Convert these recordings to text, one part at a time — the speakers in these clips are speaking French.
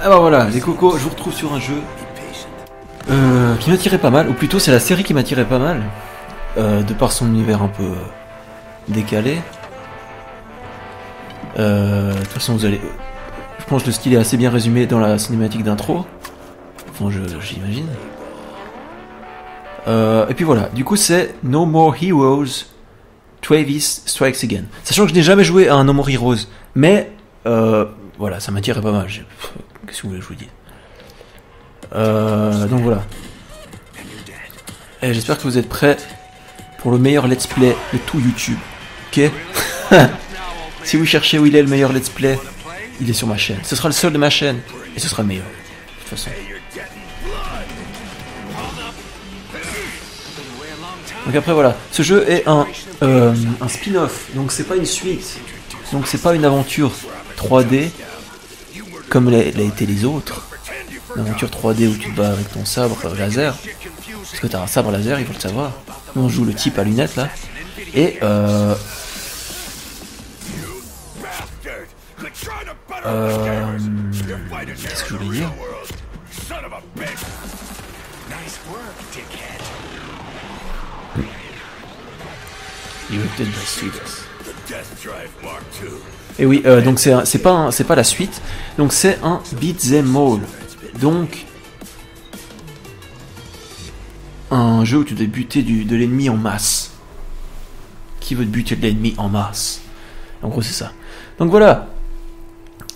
Ah bah voilà, les cocos, je vous retrouve sur un jeu qui m'attirait pas mal, ou plutôt c'est la série qui m'attirait pas mal, de par son univers un peu décalé. De toute façon, vous allez... Je pense que le style est assez bien résumé dans la cinématique d'intro. Enfin, j'imagine. Et puis voilà, du coup c'est No More Heroes, Travis Strikes Again. Sachant que je n'ai jamais joué à un No More Heroes, mais voilà, ça m'attirait pas mal. Qu'est-ce que vous voulez que je vous dise? Donc voilà. Et j'espère que vous êtes prêts pour le meilleur let's play de tout YouTube. Ok. Si vous cherchez où il est le meilleur let's play, il est sur ma chaîne. Ce sera le seul de ma chaîne, et ce sera le meilleur. De toute façon. Donc après voilà, ce jeu est un spin-off, donc c'est pas une suite, donc c'est pas une aventure 3D comme l'a été les autres. Une aventure 3D où tu te bats avec ton sabre laser, parce que t'as un sabre laser, il faut le savoir. On joue le type à lunettes là, et qu'est-ce que je voulais dire? Et oui, donc c'est pas la suite, donc c'est un beat'em all, donc un jeu où tu dois buter de l'ennemi en masse. Qui veut te buter de l'ennemi en masse? En gros c'est ça. Donc voilà.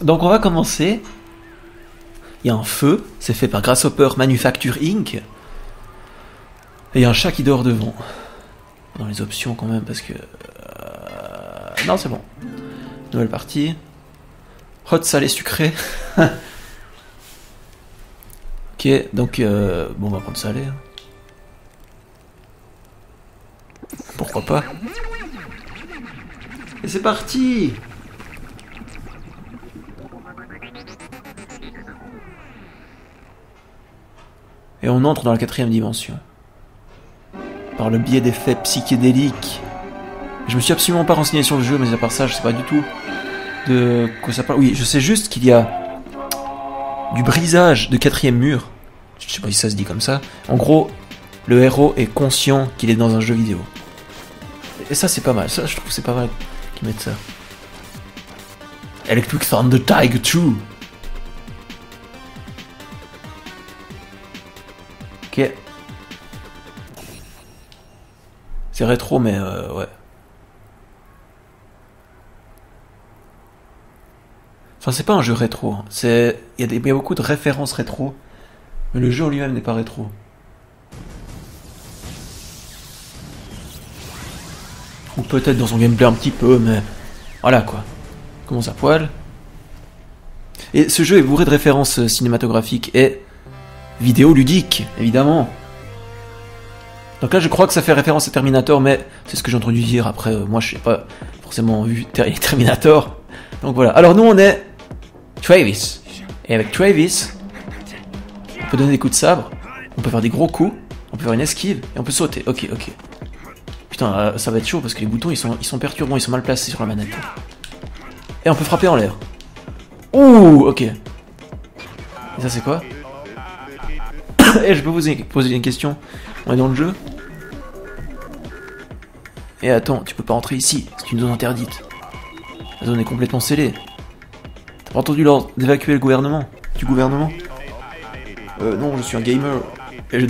Donc on va commencer. Il y a un feu, c'est fait par Grasshopper Manufacture Inc. Et il y a un chat qui dort devant. Dans les options quand même parce que... Non c'est bon. Nouvelle partie. Hot, salé, sucré. Ok, donc bon on va prendre salé. Pourquoi pas. Et c'est parti. Et on entre dans la 4ème dimension. Par le biais d'effets psychédéliques. Je me suis absolument pas renseigné sur le jeu, mais à part ça, je sais pas du tout de quoi ça parle. Oui, je sais juste qu'il y a du brisage de 4ème mur. Je sais pas si ça se dit comme ça. En gros, le héros est conscient qu'il est dans un jeu vidéo. Et ça, c'est pas mal. Ça, je trouve que c'est pas mal qu'ils mettent ça. Electric Thunder Tiger 2. Ok. C'est rétro, mais ouais. Enfin, c'est pas un jeu rétro. Il y a beaucoup de références rétro, mais le jeu en lui-même n'est pas rétro. Ou peut-être dans son gameplay un petit peu, mais voilà quoi. Commence à poil. Et ce jeu est bourré de références cinématographiques et vidéoludiques, évidemment. Donc là, je crois que ça fait référence à Terminator, mais c'est ce que j'ai entendu dire. Après, moi, je n'ai pas forcément vu Terminator. Donc voilà. Alors nous, on est Travis. Et avec Travis, on peut donner des coups de sabre, on peut faire des gros coups, on peut faire une esquive, et on peut sauter. Ok. Putain, ça va être chaud parce que les boutons, ils sont perturbants, ils sont mal placés sur la manette. Et on peut frapper en l'air. Ouh, ok. Et ça, c'est quoi? Et je peux vous poser une question. On est dans le jeu. Et attends, tu peux pas entrer ici, c'est une zone interdite. La zone est complètement scellée. T'as pas entendu l'ordre d'évacuer le gouvernement? Du gouvernement? Non, je suis un gamer. Et je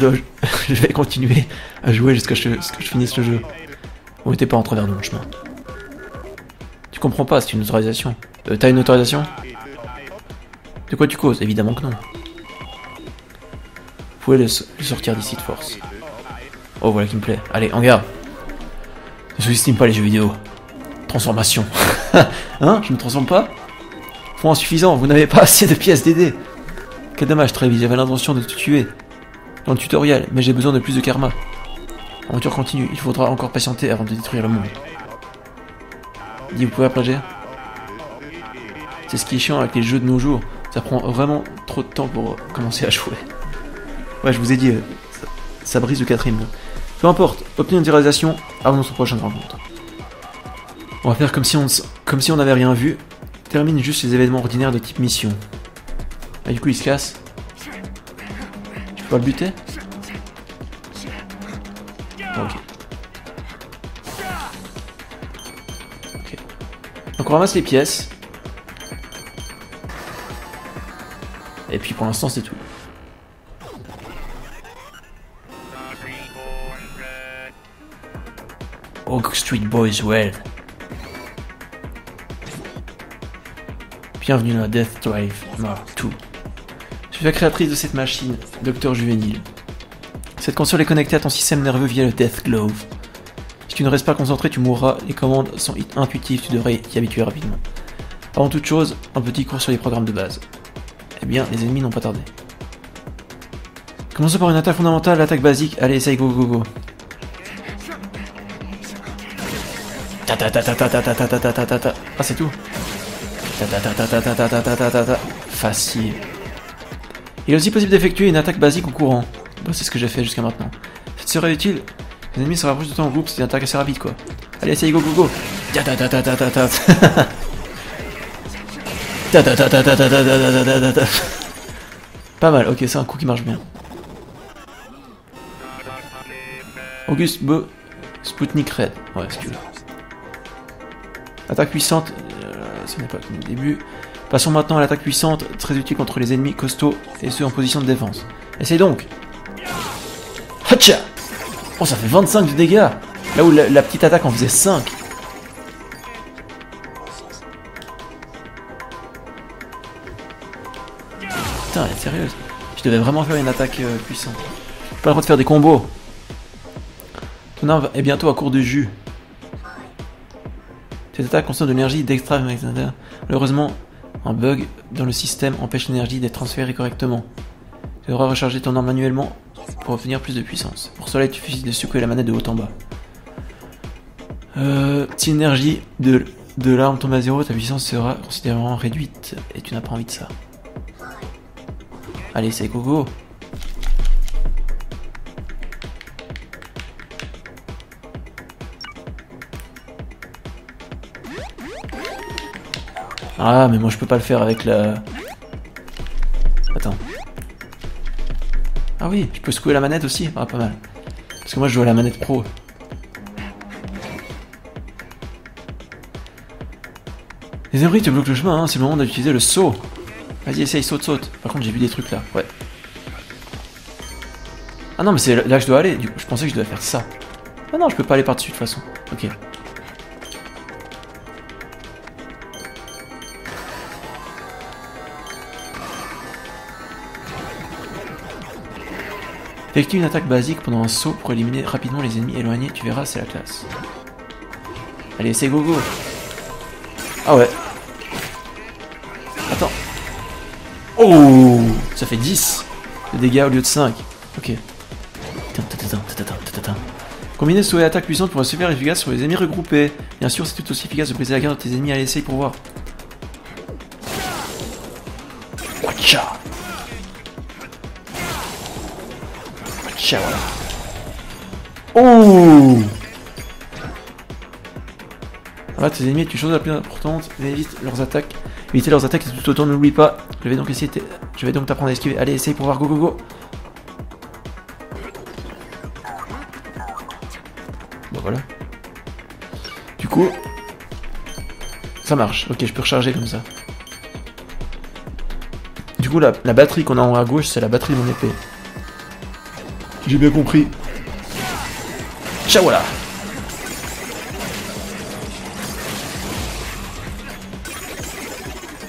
vais continuer à jouer jusqu'à ce que je finisse le jeu. Vous mettez pas en travers de mon chemin. Tu comprends pas, c'est une autorisation. T'as une autorisation? De quoi tu causes? Évidemment que non. Vous pouvez le sortir d'ici de force. Oh voilà qui me plaît. Allez, en garde. Ne sous-estime pas les jeux vidéo. Transformation. Hein? Je ne me transforme pas? Fonds insuffisant, vous n'avez pas assez de pièces d'aider. Quel dommage, Travis, j'avais l'intention de te tuer dans le tutoriel, mais j'ai besoin de plus de karma. L'aventure continue, il faudra encore patienter avant de détruire le monde. Dis, vous pouvez applaudir? C'est ce qui est chiant avec les jeux de nos jours. Ça prend vraiment trop de temps pour commencer à jouer. Ouais, je vous ai dit, ça brise le 4ème. Peu importe, obtenez une réalisation avant notre prochaine rencontre. On va faire comme si on n'avait rien vu. Termine juste les événements ordinaires de type mission. Ah, du coup il se casse. Tu peux pas le buter? Ok. Ok. Donc on ramasse les pièces. Et puis pour l'instant c'est tout. Oak Street Boys World. Bienvenue dans la Death Drive Mark II. Je suis la créatrice de cette machine, Docteur Juvénile. Cette console est connectée à ton système nerveux via le Death Glove. Si tu ne restes pas concentré, tu mourras. Les commandes sont intuitives, tu devrais t'y habituer rapidement. Avant toute chose, un petit cours sur les programmes de base. Eh bien, les ennemis n'ont pas tardé. Commençons par une attaque fondamentale, l'attaque basique. Allez, essaye, go, go, go. Ah, c'est tout. Facile. Il est aussi possible d'effectuer une attaque basique au courant. Bon, c'est ce que j'ai fait jusqu'à maintenant. Ce serait utile. Les ennemis se rapprochent de toi en groupe, c'est une attaque assez rapide quoi. Allez, essaye, go, go, go. Pas mal, ok, c'est un coup qui marche bien. Auguste B. Sputnik Red. Ouais, si tu veux. Attaque puissante, ce n'est pas comme le début. Passons maintenant à l'attaque puissante, très utile contre les ennemis costauds et ceux en position de défense. Essaye donc. Hacha. Oh, ça fait 25 de dégâts. Là où la petite attaque en faisait 5. Putain, elle est sérieuse. Je devais vraiment faire une attaque puissante. J'ai pas le droit de faire des combos. Ton arme est bientôt à court de jus. Cette attaque consomme de l'énergie d'extra. Malheureusement, un bug dans le système empêche l'énergie d'être transférée correctement. Tu devras recharger ton arme manuellement pour obtenir plus de puissance. Pour cela, il suffit de secouer la manette de haut en bas. Si l'énergie de l'arme tombe à 0, ta puissance sera considérablement réduite et tu n'as pas envie de ça. Allez, c'est gogo. Ah, mais moi je peux pas le faire avec la... Attends. Ah oui, je peux secouer la manette aussi. Ah, pas mal. Parce que moi je joue à la manette pro. Les abris te bloquent le chemin, hein. C'est le moment d'utiliser le saut. Vas-y, essaye, saute, saute. Par contre, j'ai vu des trucs là, ouais. Ah non, mais c'est là que je dois aller. Du coup, je pensais que je devais faire ça. Ah non, je peux pas aller par-dessus de toute façon. Ok. Effectue une attaque basique pendant un saut pour éliminer rapidement les ennemis éloignés. Tu verras, c'est la classe. Allez, essaye, go, go. Ah ouais. Attends. Oh, ça fait 10 de dégâts au lieu de 5. Ok. Combiner saut et attaque puissante pour être super efficace sur les ennemis regroupés. Bien sûr, c'est tout aussi efficace de briser la garde de tes ennemis. Allez, essaye pour voir. Watcha. Watcha, voilà. Oh. Voilà, tes ennemis, tu chose la plus importante, évite leurs attaques. Éviter leurs attaques tout autant, n'oublie pas. Je vais donc t'apprendre à esquiver. Allez, essaye pour voir, go, go, go. Bon, voilà. Du coup, ça marche. Ok, je peux recharger comme ça. Du coup, la batterie qu'on a en haut à gauche, c'est la batterie de mon épée. J'ai bien compris. Ciao, voilà.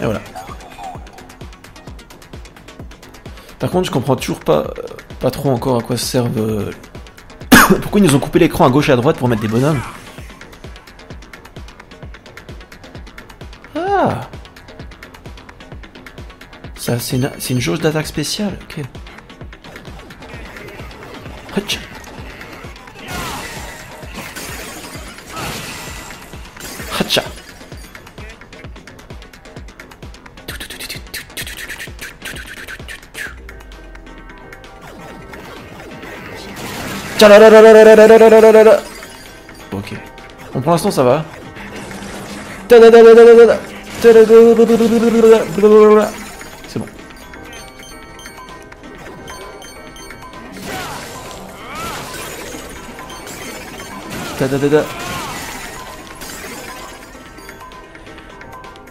Et voilà. Par contre, je comprends toujours pas trop encore à quoi servent... Pourquoi ils nous ont coupé l'écran à gauche et à droite pour mettre des bonhommes? Ah, ça, c'est une jauge d'attaque spéciale, ok. Hacha. Hacha. Ok. Bon, pour l'instant, ça va. C'est bon.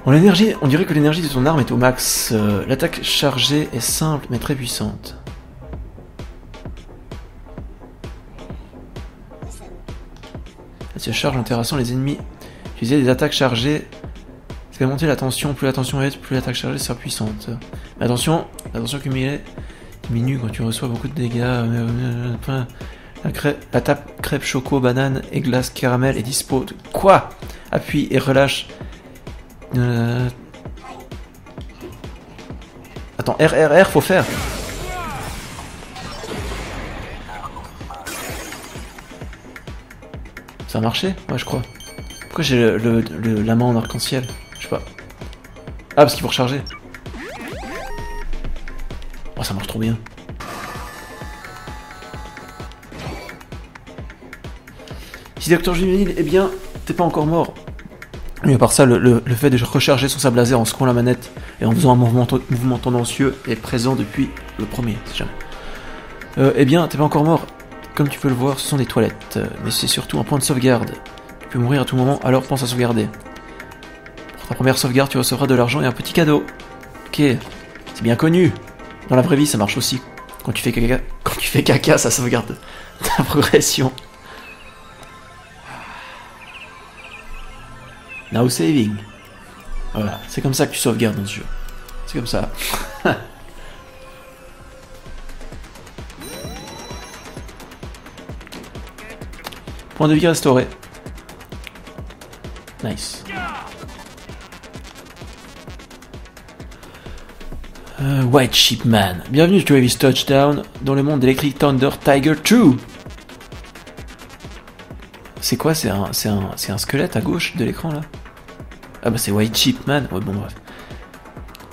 Bon, l'énergie, on dirait que l'énergie de ton arme est au max. L'attaque chargée est simple mais très puissante. Elle se charge en terrassant les ennemis. Utiliser des attaques chargées. Ça fait monter la tension. Plus la tension est, plus l'attaque chargée sera puissante. Mais attention, la tension cumulée diminue quand tu reçois beaucoup de dégâts. La tape crêpe choco, banane et glace caramel est dispo. Quoi? Appuie et relâche. Attends, R, faut faire. Ça a marché? Ouais, je crois. Pourquoi j'ai la main en arc-en-ciel? Je sais pas. Ah, parce qu'il faut recharger. Oh, ça marche trop bien. Si Docteur Juvénile, eh bien, t'es pas encore mort. Mais à part ça, le fait de recharger son sable laser en secouant la manette et en faisant un mouvement tendancieux est présent depuis le premier, si jamais. Eh bien, t'es pas encore mort. Comme tu peux le voir, ce sont des toilettes. Mais c'est surtout un point de sauvegarde. Tu peux mourir à tout moment, alors pense à sauvegarder. Pour ta première sauvegarde, tu recevras de l'argent et un petit cadeau. Ok, c'est bien connu. Dans la vraie vie, ça marche aussi. Quand tu fais caca, ça sauvegarde ta progression. Now saving. Voilà, c'est comme ça que tu sauvegardes dans ce jeu. C'est comme ça. Point de vie restauré. Nice. White Sheep Man. Bienvenue sur Heavy's Touchdown dans le monde d'Electric Thunder Tiger 2. C'est quoi? C'est un squelette à gauche de l'écran là? Ah bah c'est White Sheep Man. Ouais, bon bref.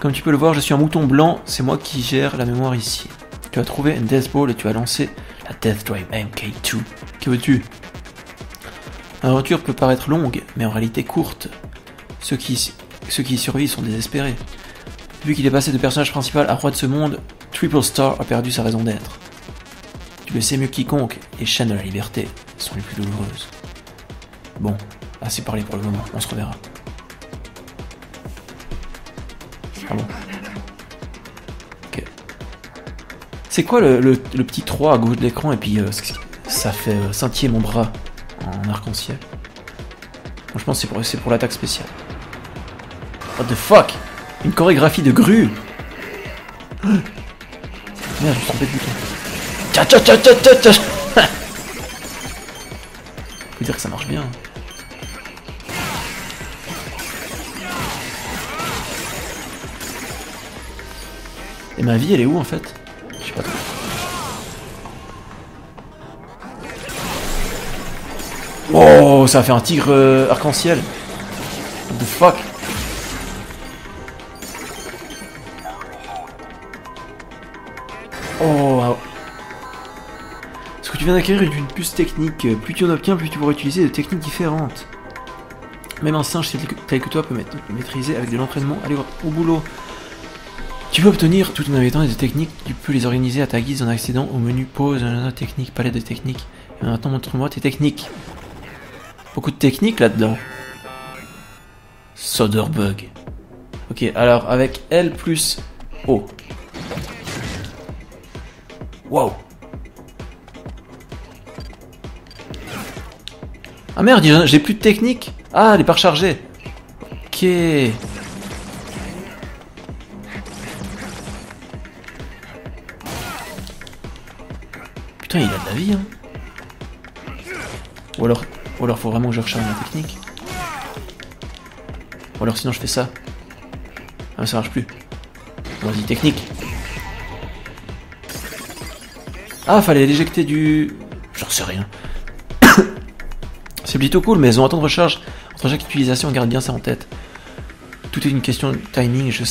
Comme tu peux le voir, je suis un mouton blanc, c'est moi qui gère la mémoire ici. Tu as trouvé une Death Ball et tu as lancé la Death Drive MK2. Que veux-tu? L'aventure peut paraître longue, mais en réalité courte. Ceux qui y survivent sont désespérés. Vu qu'il est passé de personnage principal à roi de ce monde, Triple Star a perdu sa raison d'être. Tu le sais mieux que quiconque, les chaînes de la liberté sont les plus douloureuses. Bon, assez parlé pour le moment, on se reverra. Ah bon. Ok. C'est quoi le petit 3 à gauche de l'écran et puis ça fait scintiller mon bras en arc-en-ciel. Bon, je pense que c'est pour l'attaque spéciale. What the fuck? Une chorégraphie de grue. Merde, je me suis trompé de bouton. Tcha tcha tcha tcha tcha tcha. Faut dire que ça marche bien. Et ma vie, elle est où en fait? Je sais pas trop. Oh, ça a fait un tigre arc-en-ciel. What the fuck? Oh, wow. Ce que tu viens d'acquérir est une puce technique. Plus tu en obtiens, plus tu pourras utiliser des techniques différentes. Même un singe tel que toi peut maîtriser avec de l'entraînement. Allez, au boulot. Tu peux obtenir tout en inventant des techniques. Tu peux les organiser à ta guise en accédant au menu pause, technique, palette de techniques. Et maintenant, montre-moi tes techniques. Beaucoup de techniques là-dedans. Soderbug. Ok, alors avec L plus O. Wow. Ah merde, j'ai plus de technique. Ah, elle est pas rechargée. Ok. Putain, il a de la vie, hein. Ou alors faut vraiment que je recharge ma technique. Ou alors sinon je fais ça. Ah, ça marche plus. Vas-y, technique. Ah, fallait l'éjecter du... J'en sais rien. C'est plutôt cool, mais elles ont un temps de recharge. Entre chaque utilisation, garde bien ça en tête. Tout est une question de timing, je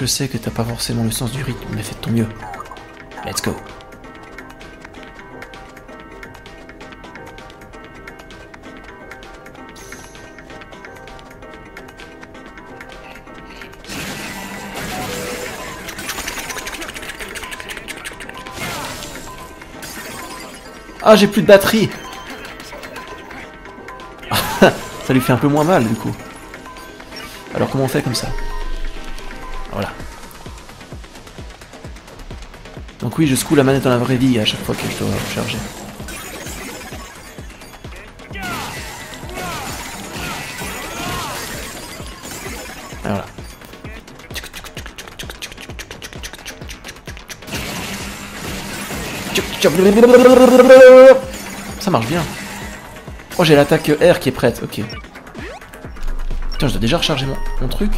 sais que t'as pas forcément le sens du rythme, mais fais de ton mieux. Let's go. Ah, j'ai plus de batterie. Ça lui fait un peu moins mal du coup. Alors comment on fait comme ça? Voilà. Donc oui, je secoue la manette dans la vraie vie à chaque fois que je dois charger. Et voilà. Ça marche bien. Oh, j'ai l'attaque R qui est prête, ok. Putain, je dois déjà recharger mon truc.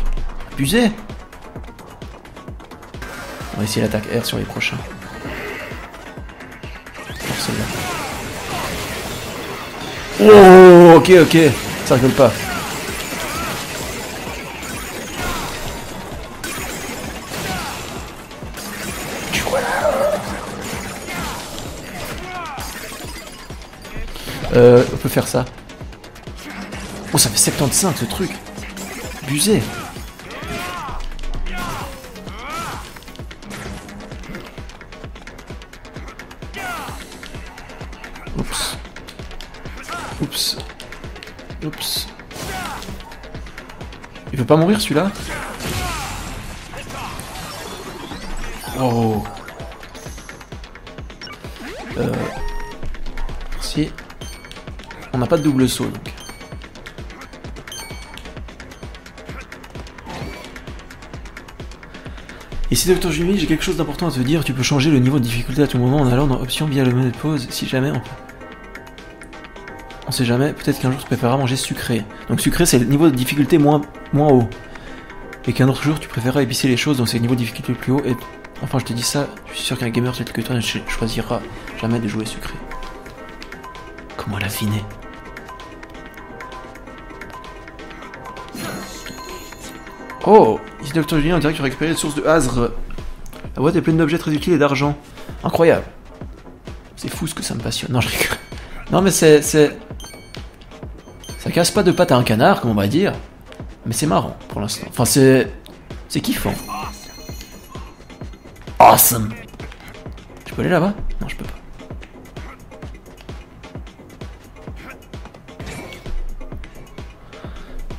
Abusé. On va essayer l'attaque R sur les prochains. Oh, ok, ok. Ça rigole pas. On peut faire ça. Oh, ça fait 75 ce truc. Abusé. Oups. Oups. Oups. Il veut pas mourir celui-là? Oh. Merci. On n'a pas de double saut donc. Ici Dr Jimmy, j'ai quelque chose d'important à te dire. Tu peux changer le niveau de difficulté à tout moment en allant dans Options via le menu de pause. Si jamais on sait jamais, peut-être qu'un jour tu préféreras manger sucré. Donc sucré c'est le niveau de difficulté moins haut. Et qu'un autre jour tu préféreras épicer les choses, donc c'est le niveau de difficulté le plus haut. Et enfin je te dis ça, je suis sûr qu'un gamer tel que toi ne choisira jamais de jouer sucré. Comment l'affiner? Oh, ici Dr Julien, on dirait que tu as récupéré les sources de Hazre. La boîte est pleine d'objets très utiles et d'argent. Incroyable. C'est fou ce que ça me passionne. Non, je rigole. Non, mais c'est... Ça casse pas de pattes à un canard, comme on va dire. Mais c'est marrant, pour l'instant. Enfin, c'est kiffant. Awesome. Je peux aller là-bas? Non, je peux pas.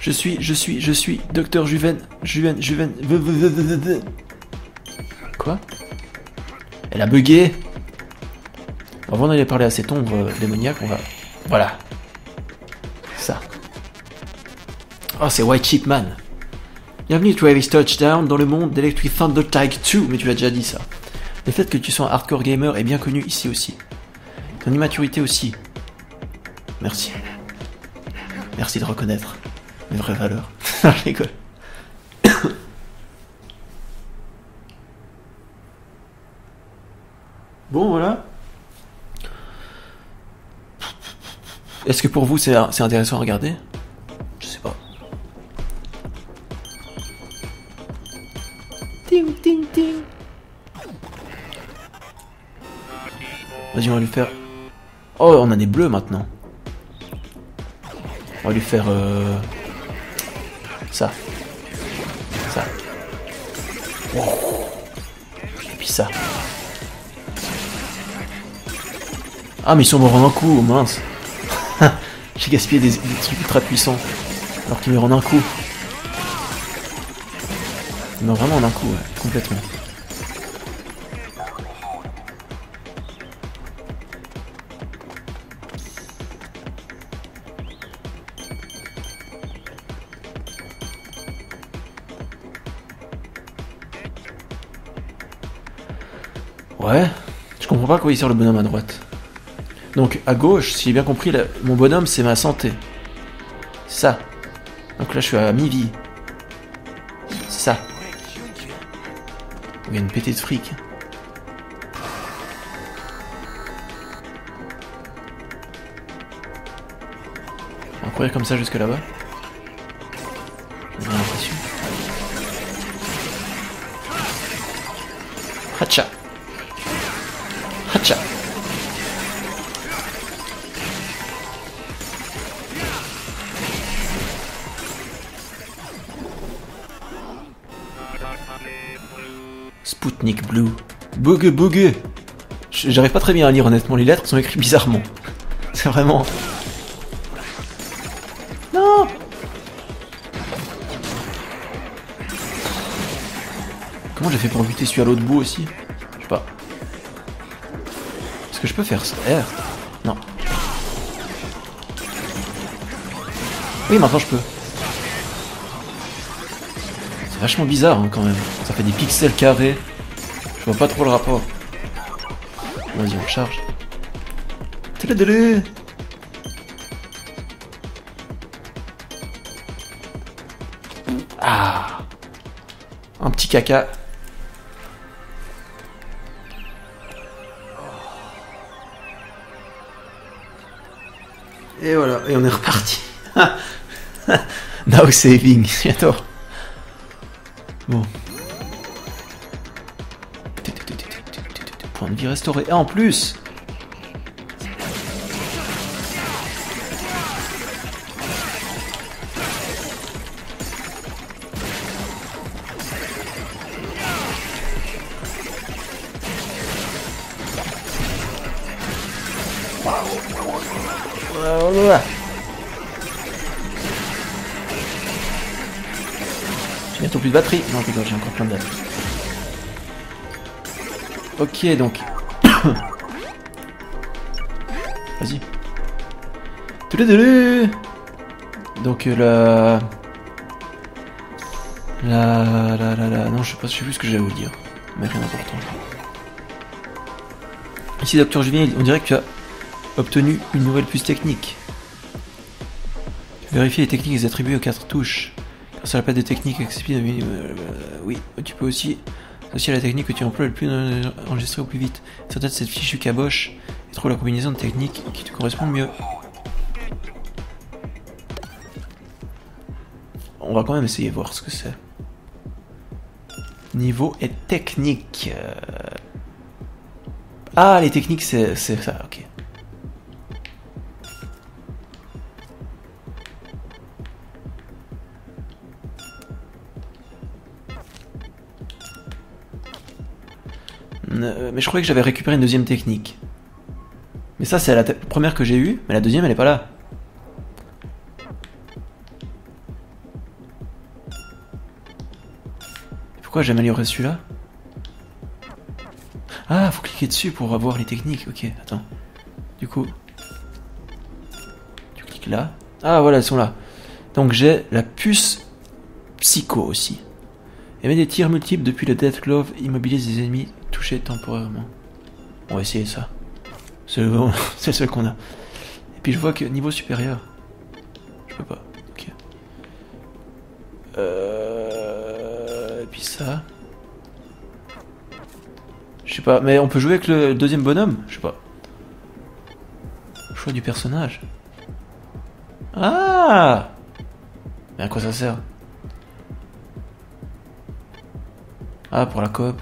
Je suis Docteur Juven. Quoi? Elle a bugué. Avant d'aller parler à cette ombre démoniaque, on va... Voilà. Ça. Oh, c'est White Sheep Man. Bienvenue Travis Touchdown dans le monde d'Electric Thunder Tag 2. Mais tu l'as déjà dit ça. Le fait que tu sois un hardcore gamer est bien connu ici aussi. Ton immaturité aussi. Merci. Merci de reconnaître mes vraies valeurs. Je rigole. Bon, voilà. Est-ce que pour vous c'est intéressant à regarder? Je sais pas. Ting ting ting. Vas-y, on va lui faire... Oh, on a des bleus maintenant. On va lui faire... Ça. Ça. Et puis ça. Ah, mais ils sont morts en un coup, mince. J'ai gaspillé des trucs ultra puissants. Alors qu'ils meurent en un coup. Ils meurent vraiment en un coup, ouais, complètement. Ouais, je comprends pas à quoi il sert le bonhomme à droite. Donc à gauche, si j'ai bien compris, mon bonhomme c'est ma santé. Ça. Donc là je suis à mi-vie. Ça. Il y a une pétée de fric. On va courir comme ça jusque là-bas. J'ai l'impression. Hacha. Hacha. Spoutnik Blue. Bug. J'arrive pas très bien à lire honnêtement, les lettres sont écrites bizarrement. C'est vraiment... Non. Comment j'ai fait pour buter celui à l'autre bout aussi? Je sais pas. Est-ce que je peux faire ça? R? Non. Oui, maintenant je peux. C'est vachement bizarre hein, quand même. Ça fait des pixels carrés. Je vois pas trop le rapport. Vas-y, on charge. Ah, un petit caca. Et voilà, et on est reparti. Now saving, j'adore. Bon. Point de vie restauré. Ah, en plus. J'ai bientôt plus de batterie. Non, je rigole, j'ai encore plein de batterie. Ok, donc. Vas-y. Donc non, je sais plus ce que j'allais vous dire. Mais rien d'important. Ici, Docteur Julien, on dirait que tu as obtenu une nouvelle puce technique. Vérifier les techniques et les attribuer aux 4 touches. Grâce à la palette de techniques accessible, oui, tu peux aussi associer la technique que tu emploies le plus enregistrer au plus vite. Certaines de cette fichue caboche et trouve la combinaison de techniques qui te correspond le mieux. On va quand même essayer de voir ce que c'est. Niveau et technique. Ah, les techniques, c'est ça, ok. Mais je croyais que j'avais récupéré une deuxième technique. Mais ça, c'est la première que j'ai eue, mais la deuxième, elle est pas là. Pourquoi j'ai amélioré celui-là? Ah, faut cliquer dessus pour avoir les techniques. Ok, attends. Du coup, tu cliques là. Ah, voilà, elles sont là. Donc j'ai la puce psycho aussi. Émet des tirs multiples depuis le Death Glove, immobilise les ennemis touchés temporairement. On va essayer ça. C'est le seul qu'on a. Et puis je vois que niveau supérieur, je peux pas. Ok. Et puis ça. Je sais pas, mais on peut jouer avec le deuxième bonhomme? Je sais pas. Choix du personnage. Ah! Mais à quoi ça sert? Ah, pour la coop.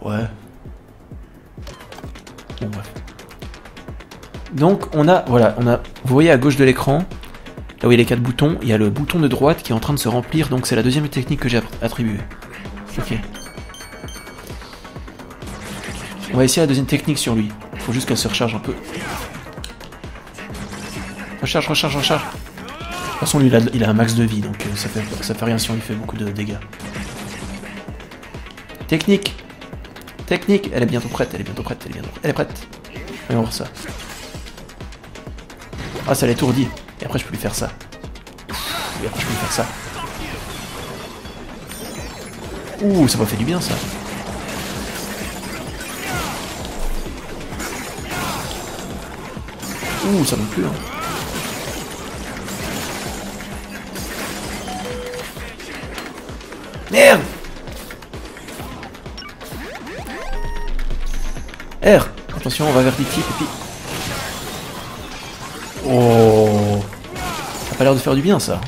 Ouais. Bon, bref. Donc, on a... Voilà, on a... Vous voyez à gauche de l'écran, là où il y a les 4 boutons, il y a le bouton de droite qui est en train de se remplir, donc c'est la deuxième technique que j'ai attribuée. Ok. On va essayer la deuxième technique sur lui. Faut juste qu'elle se recharge un peu. Recharge, recharge, recharge. De toute façon, lui, il a un max de vie, donc ça fait rien si on lui fait beaucoup de dégâts. Technique. Technique. Elle est bientôt prête, elle est bientôt prête, elle est bientôt prête. Elle est prête. Voyons voir ça. Ah, ça l'étourdit. Et après, je peux lui faire ça. Et après, je peux lui faire ça. Ouh, ça m'a fait du bien, ça. Ouh, ça non plus, hein. Merde! R! Attention, on va vers l'équipe et puis... Oh! Ça a pas l'air de faire du bien, ça.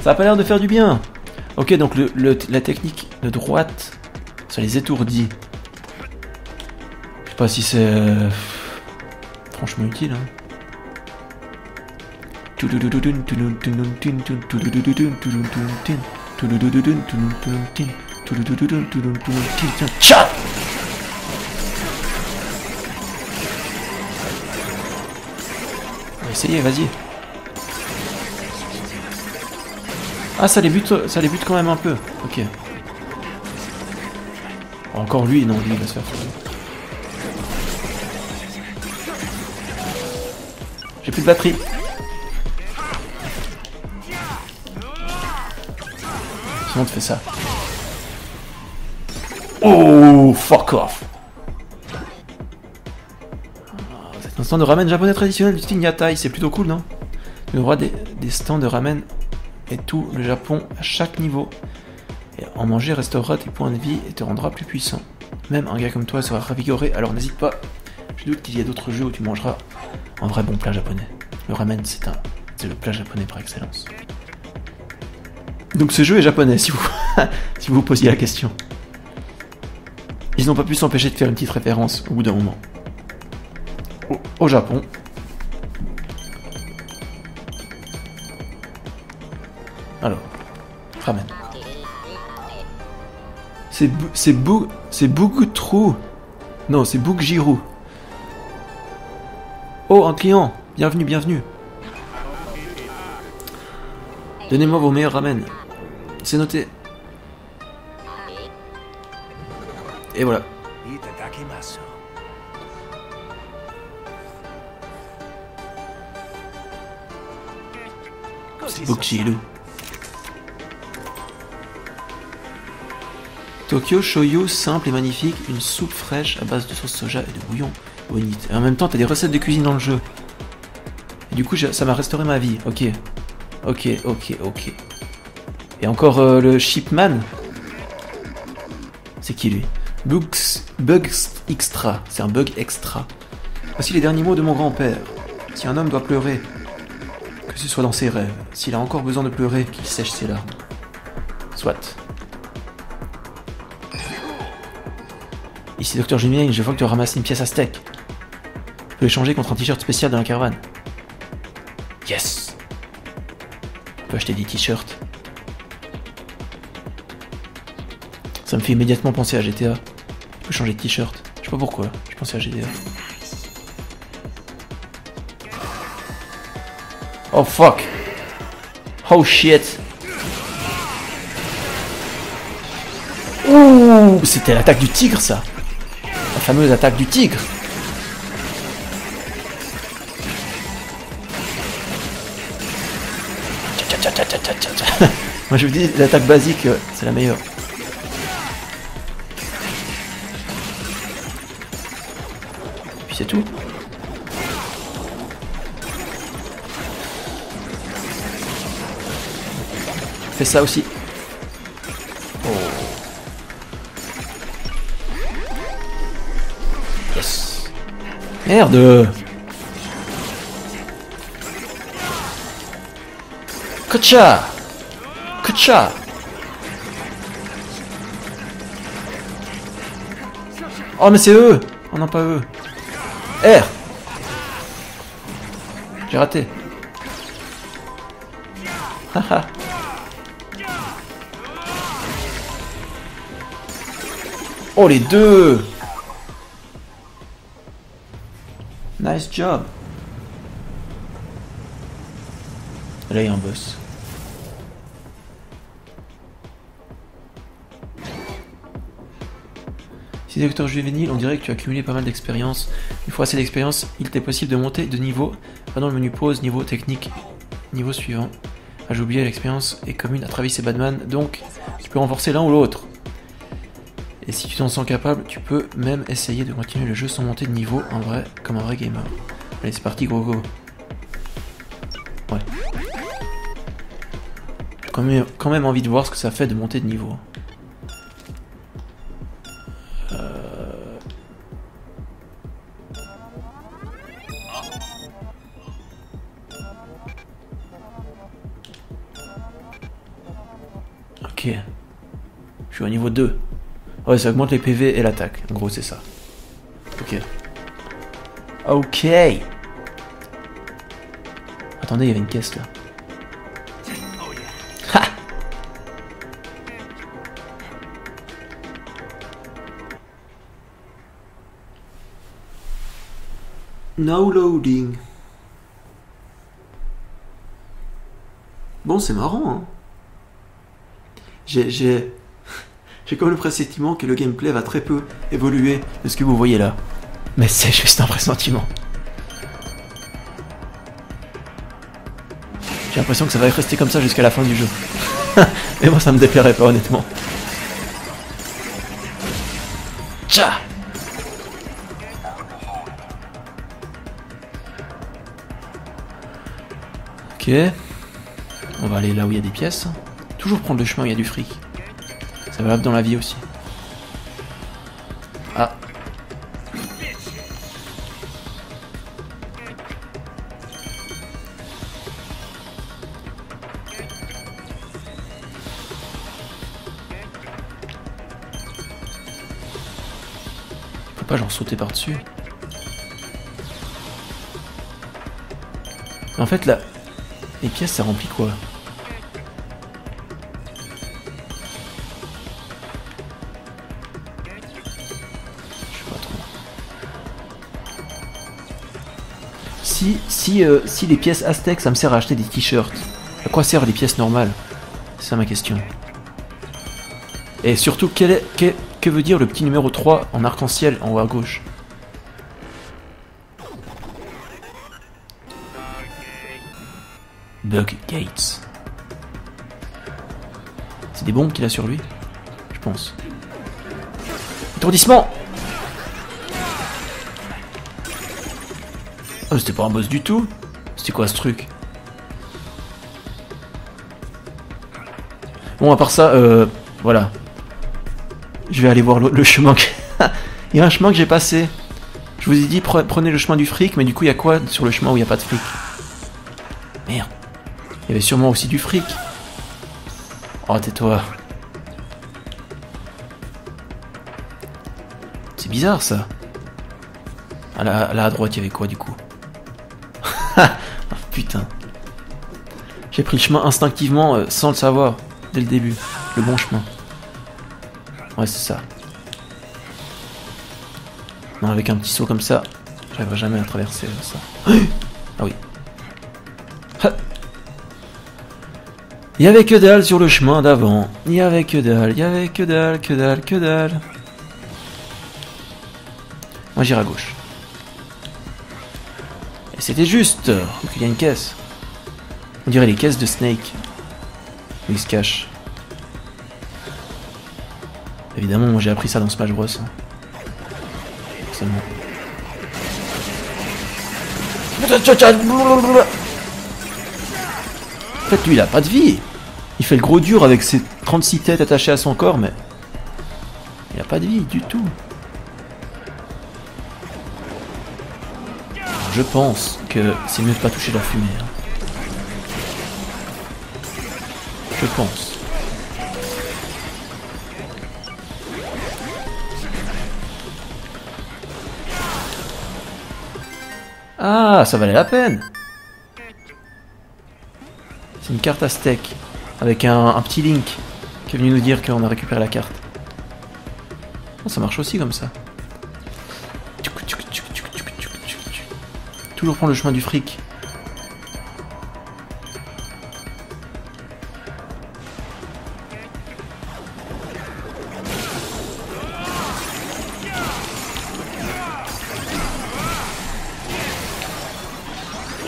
Ça a pas l'air de faire du bien. Ok, donc la technique de droite, ça les étourdit. Je sais pas si c'est... franchement utile, hein. Chat. Essayez, vas-y. Ah, ça les bute quand même un peu. Ok. Encore lui, non, lui il va se faire foutre. J'ai plus de batterie. Sinon, tu fais ça. Oh, fuck off. Cet instant de ramen japonais traditionnel du style Nyatai, c'est plutôt cool, non? Le roi des stands de ramen et tout le Japon à chaque niveau. Et en manger restaurera tes points de vie et te rendra plus puissant. Même un gars comme toi sera ravigoré, alors n'hésite pas. Je doute qu'il y ait d'autres jeux où tu mangeras un vrai bon plat japonais. Le ramen, c'est le plat japonais par excellence. Donc ce jeu est japonais, si vous posiez la question. Ils n'ont pas pu s'empêcher de faire une petite référence au bout d'un moment. Au Japon. Alors, ramen. C'est Bugutru. Non, c'est Bugjiru. Oh, un client. Bienvenue, bienvenue. Donnez-moi vos meilleurs ramen. C'est noté. Et voilà. C'est Bugjiru. Tokyo Shoyu, simple et magnifique, une soupe fraîche à base de sauce soja et de bouillon bonite. Et en même temps, t'as des recettes de cuisine dans le jeu. Et du coup, ça m'a restauré ma vie. Ok. Ok. Et encore le Shipman. C'est qui lui? Bugs extra. C'est un bug extra. Voici les derniers mots de mon grand-père. Si un homme doit pleurer, que ce soit dans ses rêves, s'il a encore besoin de pleurer, qu'il sèche ses larmes. Soit. Ici Dr Julien, je vois que tu as ramassé une pièce à steak. Tu peux échanger contre un t-shirt spécial dans la caravane. Yes. Tu peux acheter des t-shirts. Ça me fait immédiatement penser à GTA. Tu peux changer de t-shirt. Je sais pas pourquoi, je pensais à GTA. Oh fuck. Oh shit. Ouh, c'était l'attaque du tigre ça. La fameuse attaque du tigre. Moi je vous dis, l'attaque basique, c'est la meilleure. Et puis c'est tout. Fais ça aussi. Oh. Yes. Merde. Kocha. Kocha. Oh mais c'est eux. Oh non pas eux. R. J'ai raté. Haha. Oh les deux. Nice job. Là il y a un boss. Si Docteur Juvénile, on dirait que tu as accumulé pas mal d'expérience. Une fois assez d'expérience, il t'est possible de monter de niveau. Va dans le menu pause, niveau technique, niveau suivant. Ah, j'ai oublié, l'expérience est commune à Travis et Batman, donc tu peux renforcer l'un ou l'autre. Et si tu t'en sens capable, tu peux même essayer de continuer le jeu sans monter de niveau, comme un vrai gamer. Allez, c'est parti, go go. Ouais. J'ai quand même envie de voir ce que ça fait de monter de niveau. Ok. Je suis au niveau 2. Ouais, ça augmente les PV et l'attaque. En gros, c'est ça. Ok. Ok. Attendez, il y avait une caisse là. Ha! No loading. Bon, c'est marrant, hein. J'ai comme le pressentiment que le gameplay va très peu évoluer de ce que vous voyez là. Mais c'est juste un pressentiment. J'ai l'impression que ça va rester comme ça jusqu'à la fin du jeu. Mais moi ça me déplairait pas honnêtement. Tcha! Ok. On va aller là où il y a des pièces. Toujours prendre le chemin où il y a du fric. C'est valable dans la vie aussi. Ah. Je peux pas genre sauter par-dessus. En fait là, les pièces ça remplit quoi? Si les pièces aztèques ça me sert à acheter des t-shirts, à quoi servent les pièces normales? C'est ça ma question. Et surtout, que veut dire le petit numéro 3 en arc-en-ciel en haut à gauche? Bug Gates. C'est des bombes qu'il a sur lui? Je pense. Étourdissement! Oh, c'était pas un boss du tout. C'était quoi ce truc? Bon, à part ça, voilà. Je vais aller voir le chemin que... Il y a un chemin que j'ai passé. Je vous ai dit, prenez le chemin du fric, mais du coup, il y a quoi sur le chemin où il n'y a pas de fric? Merde. Il y avait sûrement aussi du fric. Oh, tais-toi. C'est bizarre, ça. Ah, là, à droite, il y avait quoi, du coup? Ah, putain. J'ai pris le chemin instinctivement, sans le savoir, dès le début. Le bon chemin. Ouais, c'est ça. Non, avec un petit saut comme ça, j'arriverai jamais à traverser ça. Ah oui. Il y avait que dalle sur le chemin d'avant. Il y avait que dalle, il y avait que dalle, que dalle, que dalle. Moi j'irai à gauche. Et c'était juste. Donc il y a une caisse. On dirait les caisses de Snake. Où il se cache. Évidemment, moi j'ai appris ça dans Smash Bros. Forcément. En fait, lui il a pas de vie. Il fait le gros dur avec ses 36 têtes attachées à son corps, mais il a pas de vie du tout. Alors, je pense que c'est mieux de pas toucher la fumée. Hein. Je pense. Ah, ça valait la peine. C'est une carte aztèque avec un petit Link qui est venu nous dire qu'on a récupéré la carte. Oh, ça marche aussi comme ça. Toujours prendre le chemin du fric.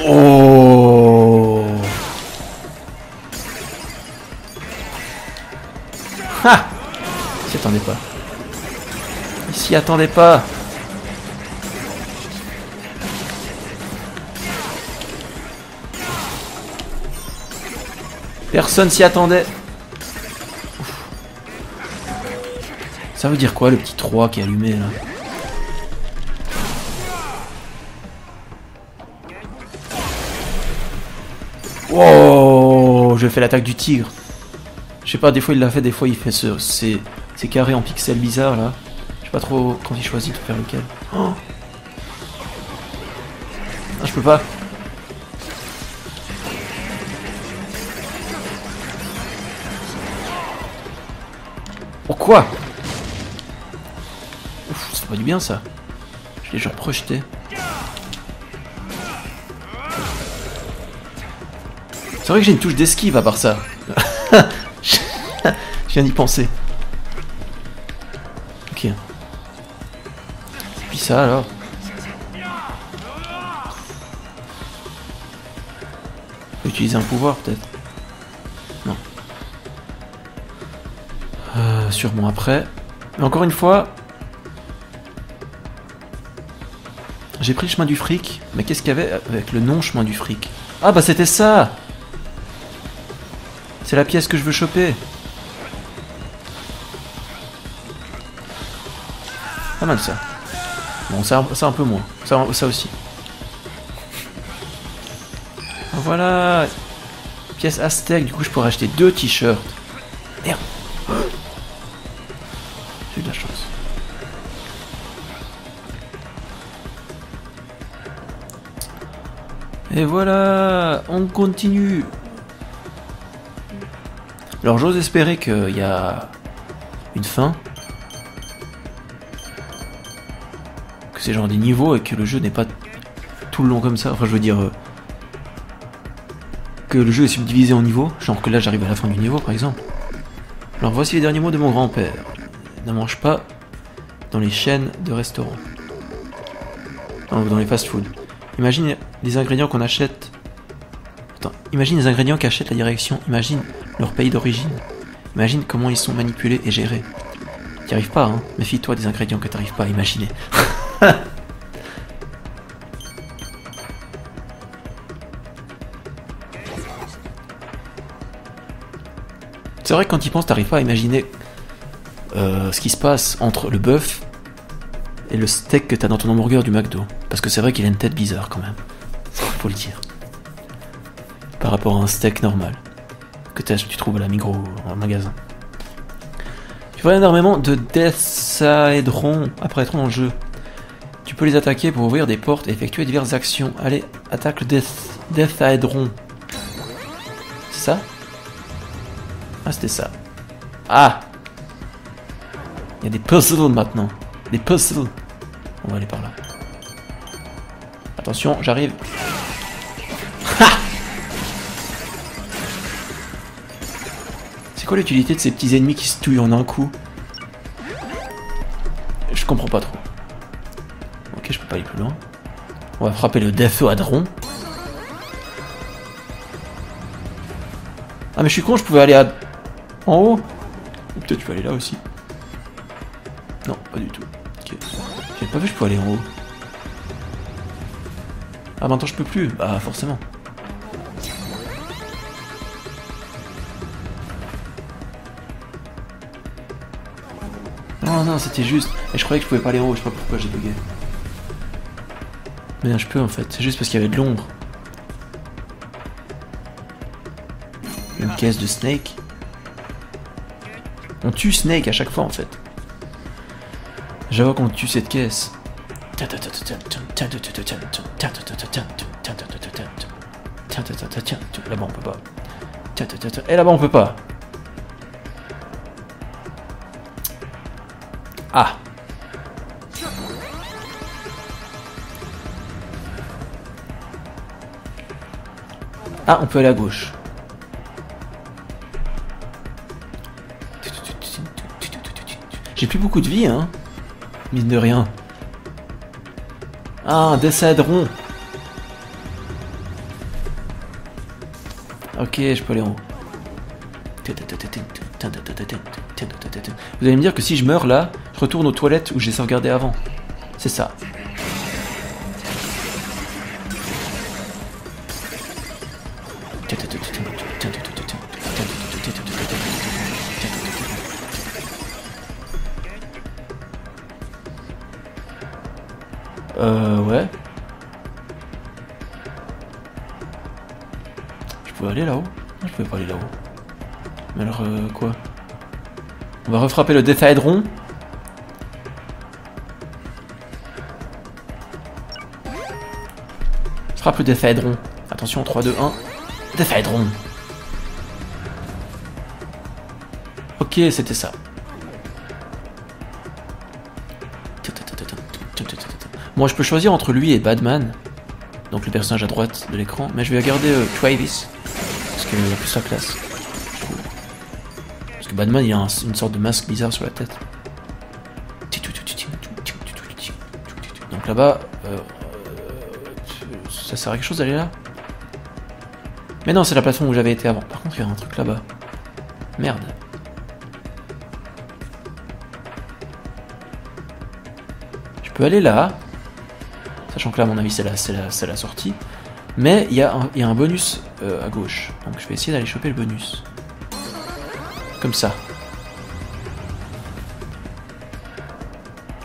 Oh! Ha! Il s'y attendait pas. Il s'y attendait pas. Personne s'y attendait. Ouf. Ça veut dire quoi le petit 3 qui est allumé là? Wow, je fais l'attaque du tigre. Je sais pas, des fois il l'a fait, des fois il fait ces carrés en pixels bizarres là. Je sais pas trop quand il choisit de faire lequel. Oh, ah, je peux pas. Pourquoi? Ouf, ça fait pas du bien ça. Je l'ai genre projeté. C'est vrai que j'ai une touche d'esquive à part ça. Je viens d'y penser. Ok. Et puis ça alors. Utiliser un pouvoir peut-être. Non. Sûrement après. Mais encore une fois, j'ai pris le chemin du fric. Mais qu'est-ce qu'il y avait avec le non chemin du fric? Ah bah c'était ça. C'est la pièce que je veux choper. Pas mal ça. Bon, ça un peu moins. Ça aussi. Voilà. Pièce aztèque, du coup je pourrais acheter 2 t-shirts. Merde. J'ai eu de la chance. Et voilà, on continue. Alors j'ose espérer qu'il y a une fin. Que c'est genre des niveaux et que le jeu n'est pas tout le long comme ça. Enfin je veux dire... que le jeu est subdivisé en niveaux. Genre que là j'arrive à la fin du niveau par exemple. Alors voici les derniers mots de mon grand-père. Ne mange pas dans les chaînes de restaurants. Dans les fast-food. Imagine les ingrédients qu'on achète. Attends, imagine les ingrédients qu'achète la direction. Imagine leur pays d'origine. Imagine comment ils sont manipulés et gérés. T'y arrives pas, hein. Méfie-toi des ingrédients que t'arrives pas à imaginer. C'est vrai que quand tu y penses, t'arrives pas à imaginer ce qui se passe entre le bœuf et le steak que t'as dans ton hamburger du McDo. Parce que c'est vrai qu'il a une tête bizarre quand même. Faut le dire. Par rapport à un steak normal. Que tu trouves à la Migros ou en magasin. Tu vois énormément de Deathsaedrons apparaîtront dans le jeu. Tu peux les attaquer pour ouvrir des portes et effectuer diverses actions. Allez, attaque le Deathsaedron. C'est ça? Ah, c'était ça. Ah! Il y a des puzzles maintenant. Des puzzles. On va aller par là. Attention, j'arrive. Ha! C'est quoi l'utilité de ces petits ennemis qui se touillent en un coup? Je comprends pas trop. Ok, je peux pas aller plus loin. On va frapper le Deathsaedron. Ah mais je suis con, je pouvais aller en haut. Ou peut-être je peux aller là aussi. Non, pas du tout. Ok. J'avais pas vu que je pouvais aller en haut. Ah maintenant je peux plus. Bah forcément. Non, c'était juste. Et je croyais que je pouvais pas aller en haut, je sais pas pourquoi j'ai bugué. Mais non, je peux en fait. C'est juste parce qu'il y avait de l'ombre. Une caisse de Snake. On tue Snake à chaque fois en fait. J'avoue qu'on tue cette caisse. Là-bas on peut pas. Et là-bas on peut pas. Ah. Ah, on peut aller à gauche. J'ai plus beaucoup de vie, hein. Mine de rien. Ah, un Deathsaedron. Ok, je peux aller en haut. Vous allez me dire que si je meurs là, je retourne aux toilettes où j'ai sauvegardé avant. C'est ça. Ouais. Je peux aller là-haut? Non, je peux pas aller là-haut. Mais alors, quoi? On va refrapper le Deathsaedron. Frappe le Deathsaedron. Attention, 3, 2, 1. Deathsaedron. Ok, c'était ça. Moi, je peux choisir entre lui et Badman. Donc le personnage à droite de l'écran. Mais je vais garder Travis. Parce qu'il a plus sa classe. Parce que Batman il a une sorte de masque bizarre sur la tête. Donc là-bas, ça sert à quelque chose d'aller là? Mais non, c'est la plateforme où j'avais été avant. Par contre, il y a un truc là-bas. Merde. Je peux aller là. Sachant que là, à mon avis, c'est la sortie. Mais il y a un bonus à gauche. Donc je vais essayer d'aller choper le bonus. Comme ça.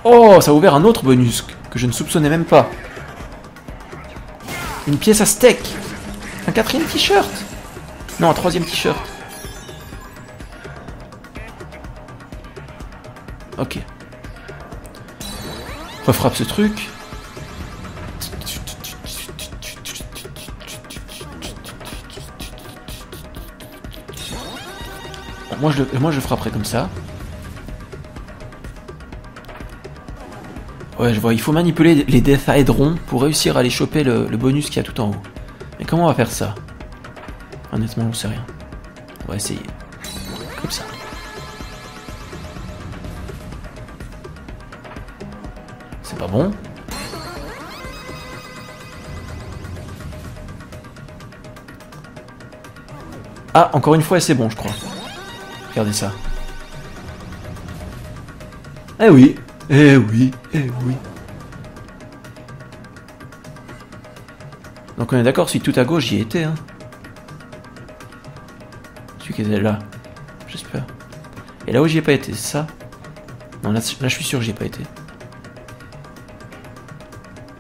Oh, ça a ouvert un autre bonus que je ne soupçonnais même pas. Une pièce à steak. Un 4e t-shirt. Non, un 3e t-shirt. Ok. Refrappe ce truc. Bon, moi je frapperai comme ça. Ouais, je vois, il faut manipuler les décaédrons pour réussir à aller choper le bonus qu'il y a tout en haut. Mais comment on va faire ça? Honnêtement, j'en sais rien. On va essayer. Comme ça. C'est pas bon. Ah, encore une fois, c'est bon, je crois. Regardez ça. Eh oui. Eh oui, eh oui. Donc on est d'accord, celui tout à gauche, j'y étais, hein. Celui qui était là. J'espère. Et là où j'y ai pas été, c'est ça? Non, là je suis sûr que j'y ai pas été.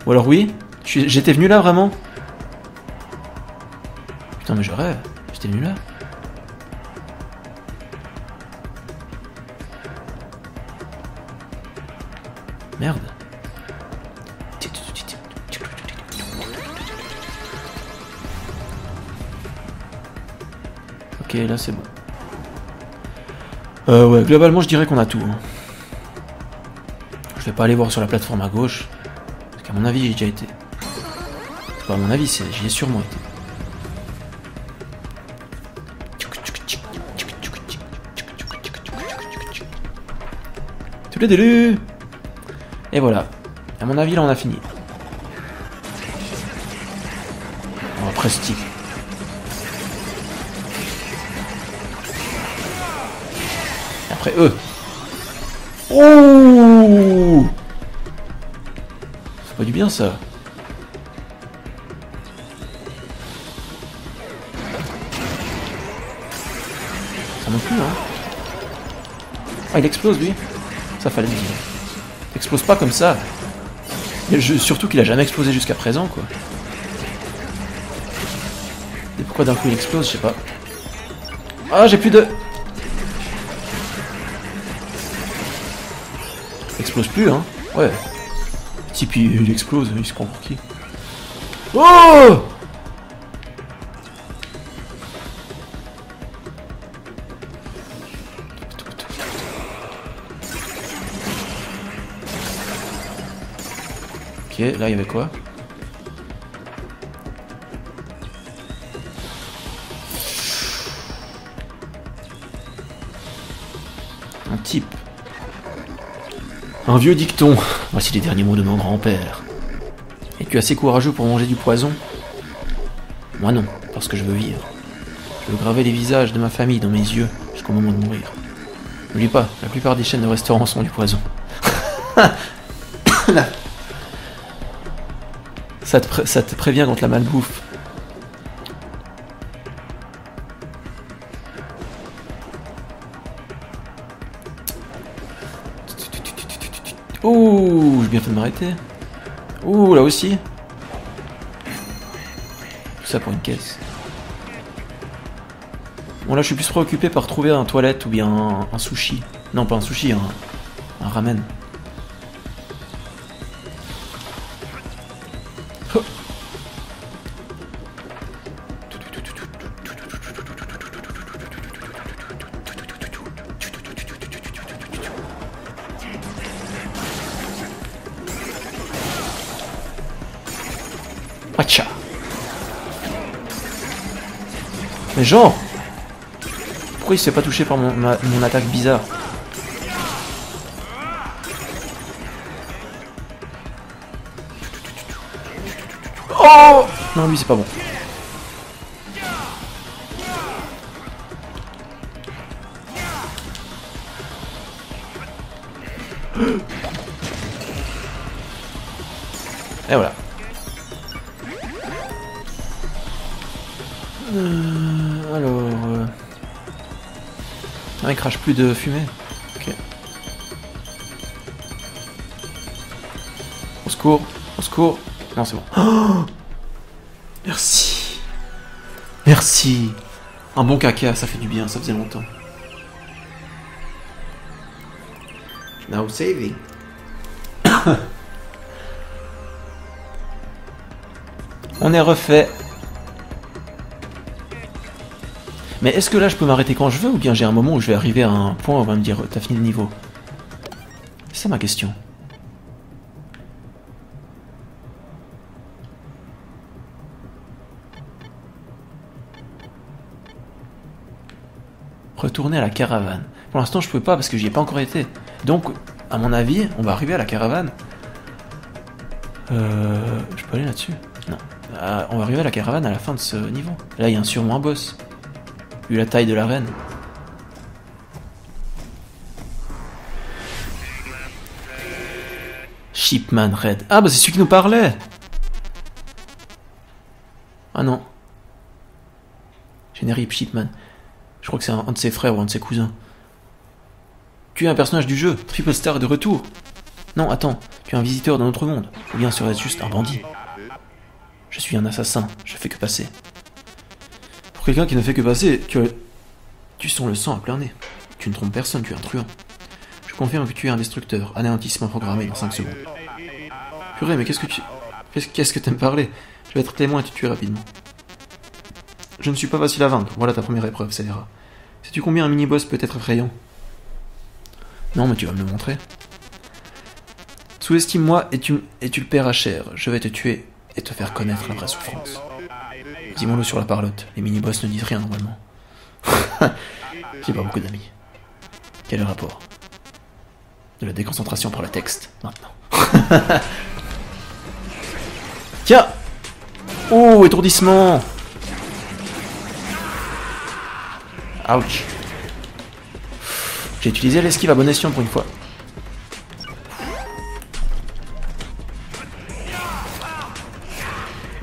Ou alors oui? J'étais venu là, vraiment? Putain, mais je rêve. J'étais venu là. Merde. Ok, là c'est bon. Ouais, globalement je dirais qu'on a tout. Hein. Je vais pas aller voir sur la plateforme à gauche. Parce qu'à mon avis j'ai déjà été. Enfin, à mon avis j'y ai sûrement été. Et voilà. À mon avis, là, on a fini. On va prestige. Et après, eux. Oh! C'est pas du bien, ça. Ça non plus, hein. Ah, il explose, lui. Ça fallait le dire. Explose pas comme ça. Et surtout qu'il a jamais explosé jusqu'à présent, quoi. Et pourquoi d'un coup il explose, je sais pas. Ah, j'ai plus de... Il explose plus, hein. Ouais. Le type, il explose, il se prend pour qui? Oh! Ok, là il y avait quoi? Un type. Un vieux dicton. Voici les derniers mots de mon grand-père. Es-tu assez courageux pour manger du poison? Moi non, parce que je veux vivre. Je veux graver les visages de ma famille dans mes yeux jusqu'au moment de mourir. N'oublie pas, la plupart des chaînes de restaurants sont du poison. Ça te prévient contre la malbouffe. Ouh, j'ai bien fait de m'arrêter. Ouh, là aussi. Tout ça pour une caisse. Bon, là, je suis plus préoccupé par trouver un toilette ou bien un sushi. Non, pas un sushi, un ramen. Oh. Acha. Mais genre, pourquoi il se fait pas toucher par mon attaque bizarre? Oh non, lui c'est pas bon. Et voilà. Alors... Ah, il crache plus de fumée. Ok. Au secours. Au secours. Non, c'est bon. Oh merci. Merci. Un bon caca, ça fait du bien, ça faisait longtemps. Now saving. On est refait. Mais est-ce que là je peux m'arrêter quand je veux ou bien j'ai un moment où je vais arriver à un point où on va me dire t'as fini le niveau? C'est ça ma question. Retourner à la caravane. Pour l'instant je peux pas parce que j'y ai pas encore été. Donc à mon avis on va arriver à la caravane. Je peux aller là-dessus? Non. On va arriver à la caravane à la fin de ce niveau. Là il y a sûrement un boss. Vu la taille de l'arène. Shipman Red. Ah bah c'est celui qui nous parlait. Ah non. Générique Shipman. Je crois que c'est un de ses frères ou un de ses cousins. Tu es un personnage du jeu. Triple Star est de retour. Non, attends. Tu es un visiteur dans notre monde. Ou bien serais-ce juste un bandit? Je suis un assassin. Je fais que passer. Pour quelqu'un qui ne fait que passer, tu sens le sang à plein nez. Tu ne trompes personne, tu es un truand. Je confirme que tu es un destructeur. Anéantissement programmé dans 5 secondes. Purée, mais qu'est-ce que t'aimes parler? Je vais être témoin et te tuer rapidement. Je ne suis pas facile à vaincre. Voilà ta première épreuve, scélérat. Sais-tu combien un mini-boss peut être effrayant? Non, mais tu vas me le montrer. Sous-estime-moi et tu le paieras cher. Je vais te tuer et te faire connaître la vraie souffrance. Dis-moi-le sur la parlotte. Les mini-boss ne disent rien normalement. J'ai pas beaucoup d'amis. Quel est le rapport? De la déconcentration par le texte, maintenant. Tiens! Oh, étourdissement! Ouch. J'ai utilisé l'esquive à bon escient pour une fois.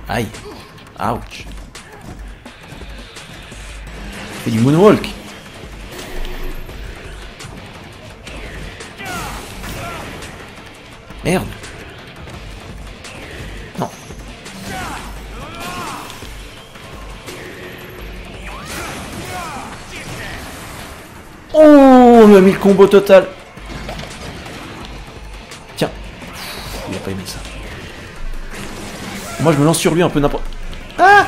Aïe. Ouch. Fais du moonwalk. Merde. Non. Oh, on lui a mis le combo total. Tiens. Il a pas aimé ça. Moi je me lance sur lui un peu n'importe... Ah!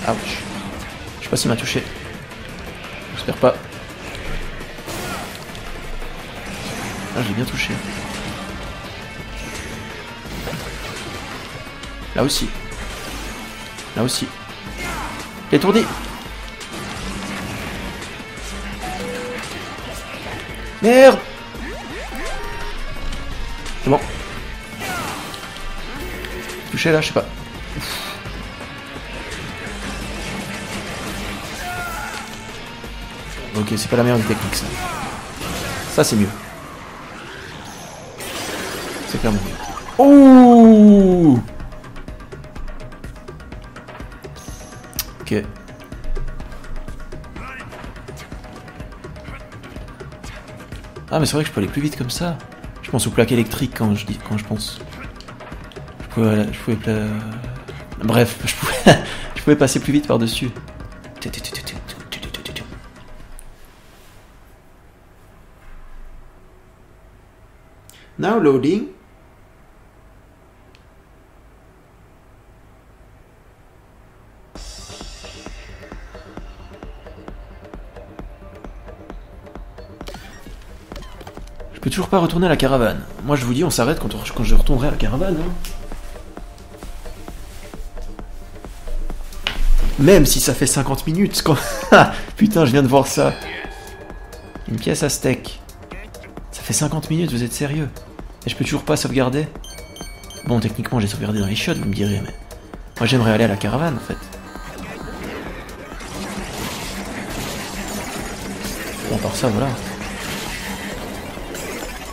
Ouch. Je sais pas s'il m'a touché. J'espère pas. Ah, j'ai bien touché. Là aussi. Là aussi. Étourdi. Merde. C'est bon. Touché là, je sais pas. Ok, c'est pas la meilleure des techniques ça. Ça c'est mieux. C'est clairement mieux. Ouh. Ok. Ah mais c'est vrai que je peux aller plus vite comme ça. Je pense aux plaques électriques quand je pense. Bref, je pouvais passer plus vite par-dessus. Now loading. Je peux toujours pas retourner à la caravane. Moi je vous dis, on s'arrête quand je retournerai à la caravane. Hein. Même si ça fait 50 minutes. Quand... Putain, je viens de voir ça. Une pièce à steak. Ça fait 50 minutes, vous êtes sérieux? Et je peux toujours pas sauvegarder? Bon, techniquement j'ai sauvegardé dans les chiottes, vous me direz, mais... Moi j'aimerais aller à la caravane en fait. Bon, à part ça, voilà.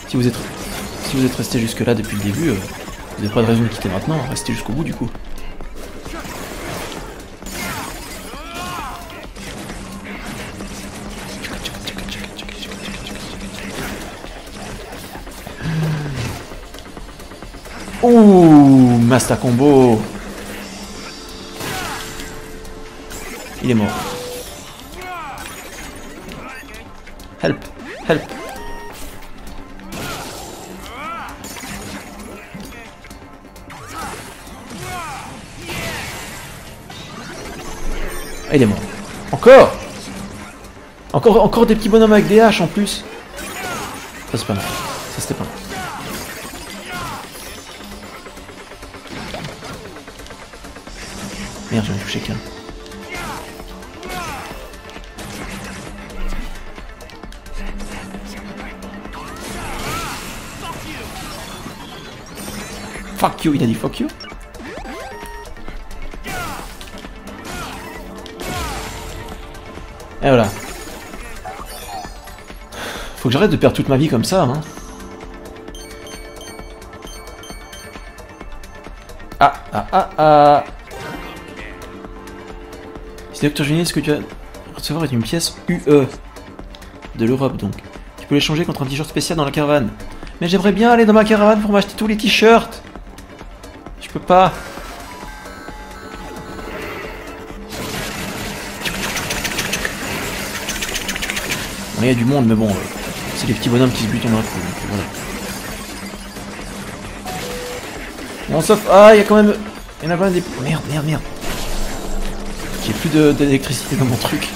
Si vous êtes resté jusque là depuis le début, vous n'avez pas de raison de quitter maintenant, restez jusqu'au bout du coup. Ouh, Master Combo. Il est mort. Help, help. Ah, il est mort. Encore. Encore des petits bonhommes avec des haches en plus. Ça c'est pas mal. Ça c'était pas mal. Merde, j'en ai touché qu'un. Fuck you, il a dit fuck you. Et voilà. Faut que j'arrête de perdre toute ma vie comme ça, hein. Ah. Si Dr. Génie, ce que tu vas recevoir est une pièce UE. De l'Europe, donc. Tu peux l'échanger contre un t-shirt spécial dans la caravane. Mais j'aimerais bien aller dans ma caravane pour m'acheter tous les t-shirts. Je peux pas. Bon, il y a du monde, mais bon, c'est les petits bonhommes qui se butent en un coup, donc voilà. Bon, sauf... Ah, il y a quand même... Il y en a pas des... Merde. J'ai plus d'électricité dans mon truc.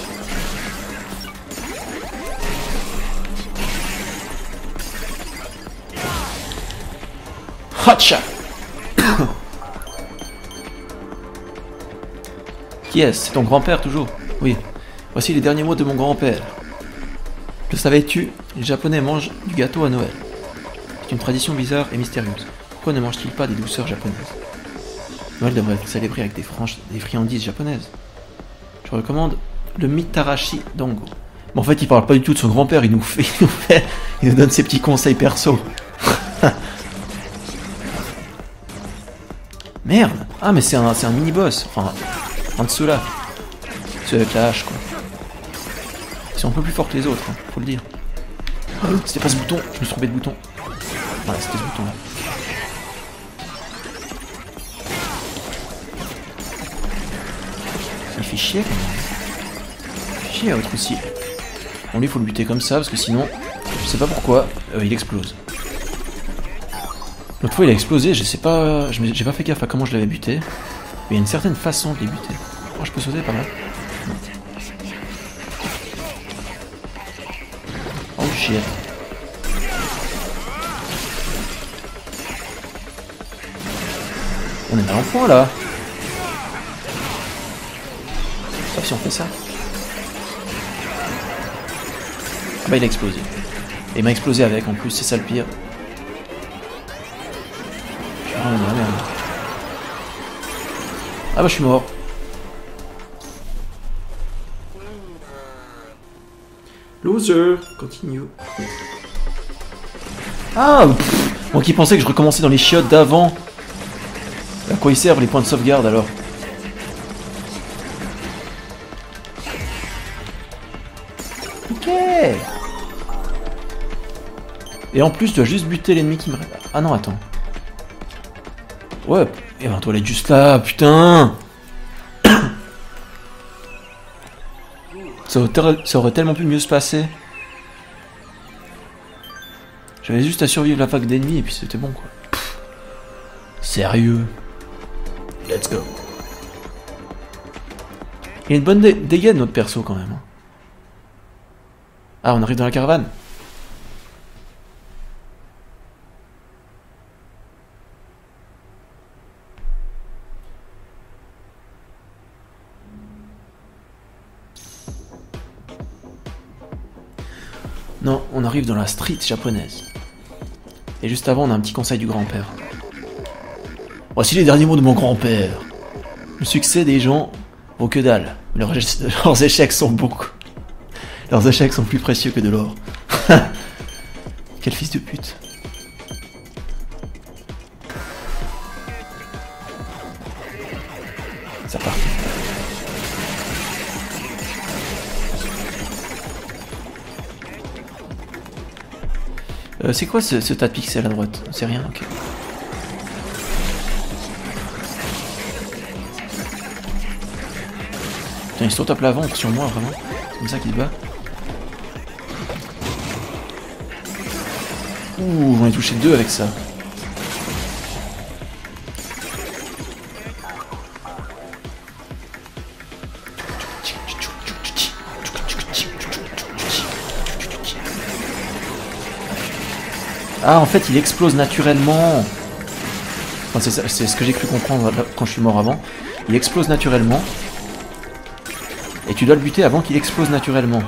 Hotcha. Qui est-ce? C'est ton grand-père toujours? Oui. Voici les derniers mots de mon grand-père. Le savais-tu? Les Japonais mangent du gâteau à Noël. C'est une tradition bizarre et mystérieuse. Pourquoi ne mangent-ils pas des douceurs japonaises? Noël devrait être célébré avec des friandises japonaises. Je recommande le Mitarashi Dango. Mais en fait, il parle pas du tout de son grand-père, il nous donne ses petits conseils perso. Merde. Ah, mais c'est un mini-boss. Enfin, en dessous là. C'est avec la hache, quoi. Ils sont un peu plus forts que les autres, hein, faut le dire. C'était pas ce bouton, je me suis trompé de bouton. Voilà, c'était ce bouton là. Il fait chier quand même. Il fait chier l'autre aussi. Bon, lui il faut le buter comme ça parce que sinon, je sais pas pourquoi, il explose. L'autre fois il a explosé, je sais pas, j'ai pas fait gaffe à comment je l'avais buté. Mais il y a une certaine façon de les buter. Oh, je peux sauter par là. Non. Oh shit. On est à un point là. Sauf si on fait ça. Ah bah il a explosé. Et il m'a explosé avec en plus, c'est ça le pire. Ah merde. Ah bah je suis mort. Loser, continue. Ah pff, moi qui pensais que je recommençais dans les chiottes d'avant. À quoi ils servent les points de sauvegarde alors? Ok. Et en plus tu dois juste buter l'ennemi qui me... Ah non attends. Ouais, et ben toi elle est juste là, putain. Ça aurait tellement pu mieux se passer. J'avais juste à survivre la vague d'ennemis et puis c'était bon quoi. Pff, sérieux. Let's go. Il a une bonne dégaine notre perso quand même. Ah on arrive dans la caravane. Non, on arrive dans la street japonaise. Et juste avant, on a un petit conseil du grand-père. Voici les derniers mots de mon grand-père. Le succès des gens vaut que dalle. Leurs échecs sont beaucoup. Leurs échecs sont plus précieux que de l'or. Quel fils de pute. Ça part. C'est quoi ce tas de pixels à droite? C'est rien, ok. Putain, il saute à plat ventre sur moi, vraiment. C'est comme ça qu'il se bat. Ouh, j'en ai touché 2 avec ça. Ah, en fait, il explose naturellement. Enfin, c'est ce que j'ai cru comprendre quand je suis mort avant. Il explose naturellement. Et tu dois le buter avant qu'il explose naturellement.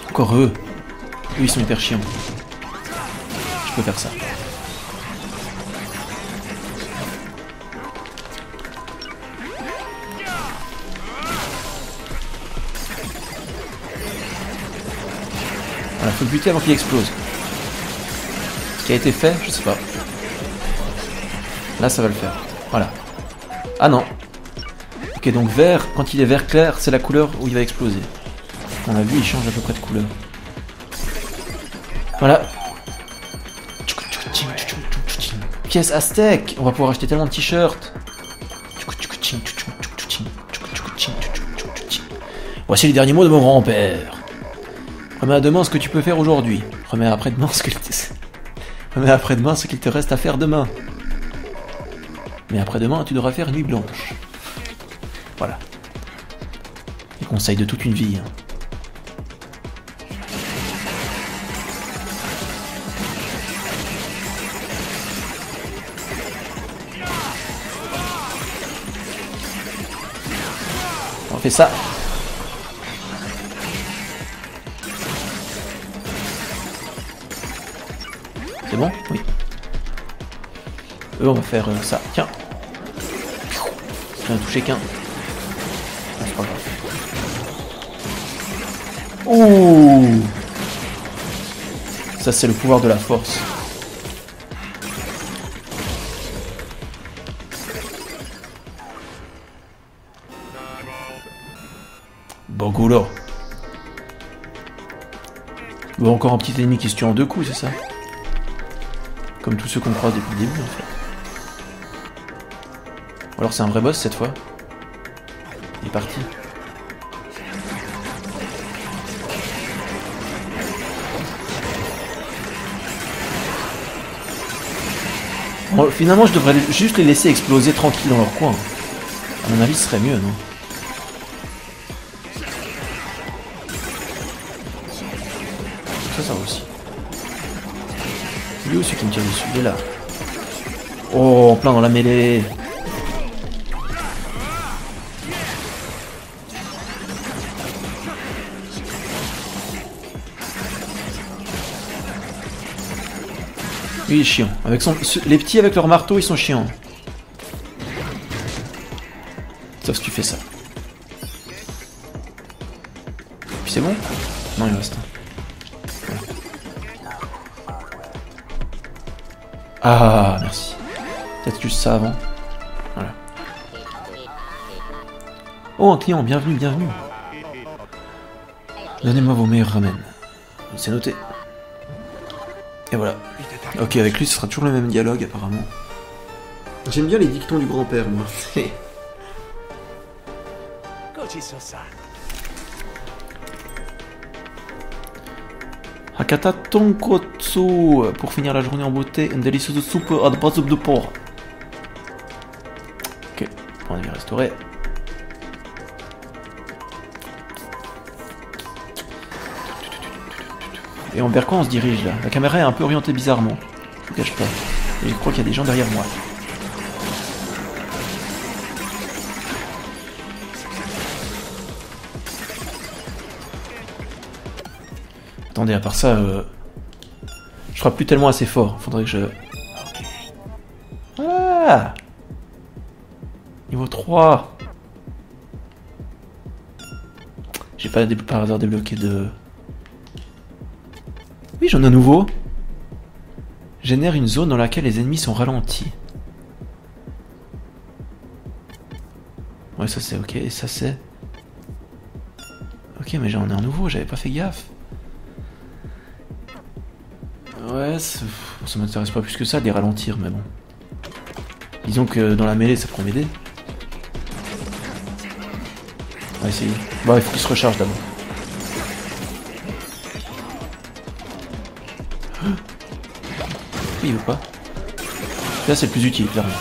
Encore eux. Eux, ils sont hyper chiants. Je peux faire ça. Voilà, faut le buter avant qu'il explose. Ce qui a été fait, je sais pas. Là, ça va le faire. Voilà. Ah non. Ok, donc vert, quand il est vert clair, c'est la couleur où il va exploser. On a vu, il change à peu près de couleur. Voilà. Pièce aztèque. On va pouvoir acheter tellement de t-shirts. Voici les derniers mots de mon grand-père. Remets à demain ce que tu peux faire aujourd'hui. Remets après-demain ce qu'il te reste à faire demain. Mais après-demain, tu devras faire nuit blanche. Voilà. Les conseils de toute une vie. Hein. On fait ça. C'est bon? Oui. Eux, on va faire ça. Tiens. J'en ai touché qu'un. Ah, c'est pas grave. Ouh! Ça, c'est le pouvoir de la force. Bogulo. Bon, encore un petit ennemi qui se tue en 2 coups, c'est ça? Comme tous ceux qu'on croise depuis le début, en fait. Ou alors c'est un vrai boss cette fois. Il est parti. Bon, finalement, je devrais juste les laisser exploser tranquille dans leur coin. À mon avis, ce serait mieux, non? Ça va aussi. Lui aussi qui me tire dessus, il est là. Oh, en plein dans la mêlée. Lui, il est chiant. Les petits avec leur marteau, ils sont chiants. Sauf si tu fais ça. Puis c'est bon? Non, il reste un. Ah, merci. Peut-être juste ça avant. Voilà. Oh, un client, bienvenue, bienvenue. Donnez-moi vos meilleurs ramen. C'est noté. Et voilà. Ok, avec lui, ce sera toujours le même dialogue, apparemment. J'aime bien les dictons du grand-père, moi. Hakata tonkotsu pour finir la journée en beauté, une délicieuse soupe à base de porc. Ok, on va restaurer. Et vers quoi on se dirige là? La caméra est un peu orientée bizarrement. Je vous cache pas. Et je crois qu'il y a des gens derrière moi. Attendez, à part ça, je frappe plus tellement assez fort. Faudrait que je... Ah, niveau 3. J'ai pas par hasard débloqué de... Oui, j'en ai un nouveau. Génère une zone dans laquelle les ennemis sont ralentis. Ouais, ça c'est ok. Et ça c'est... Ok, mais j'en ai un nouveau, j'avais pas fait gaffe. Ouais, ça m'intéresse pas plus que ça de les ralentir, mais bon. Disons que dans la mêlée, ça pourrait m'aider. On va essayer. Bon, il faut qu'il se recharge d'abord. Oui, il veut pas. Là, c'est le plus utile, clairement.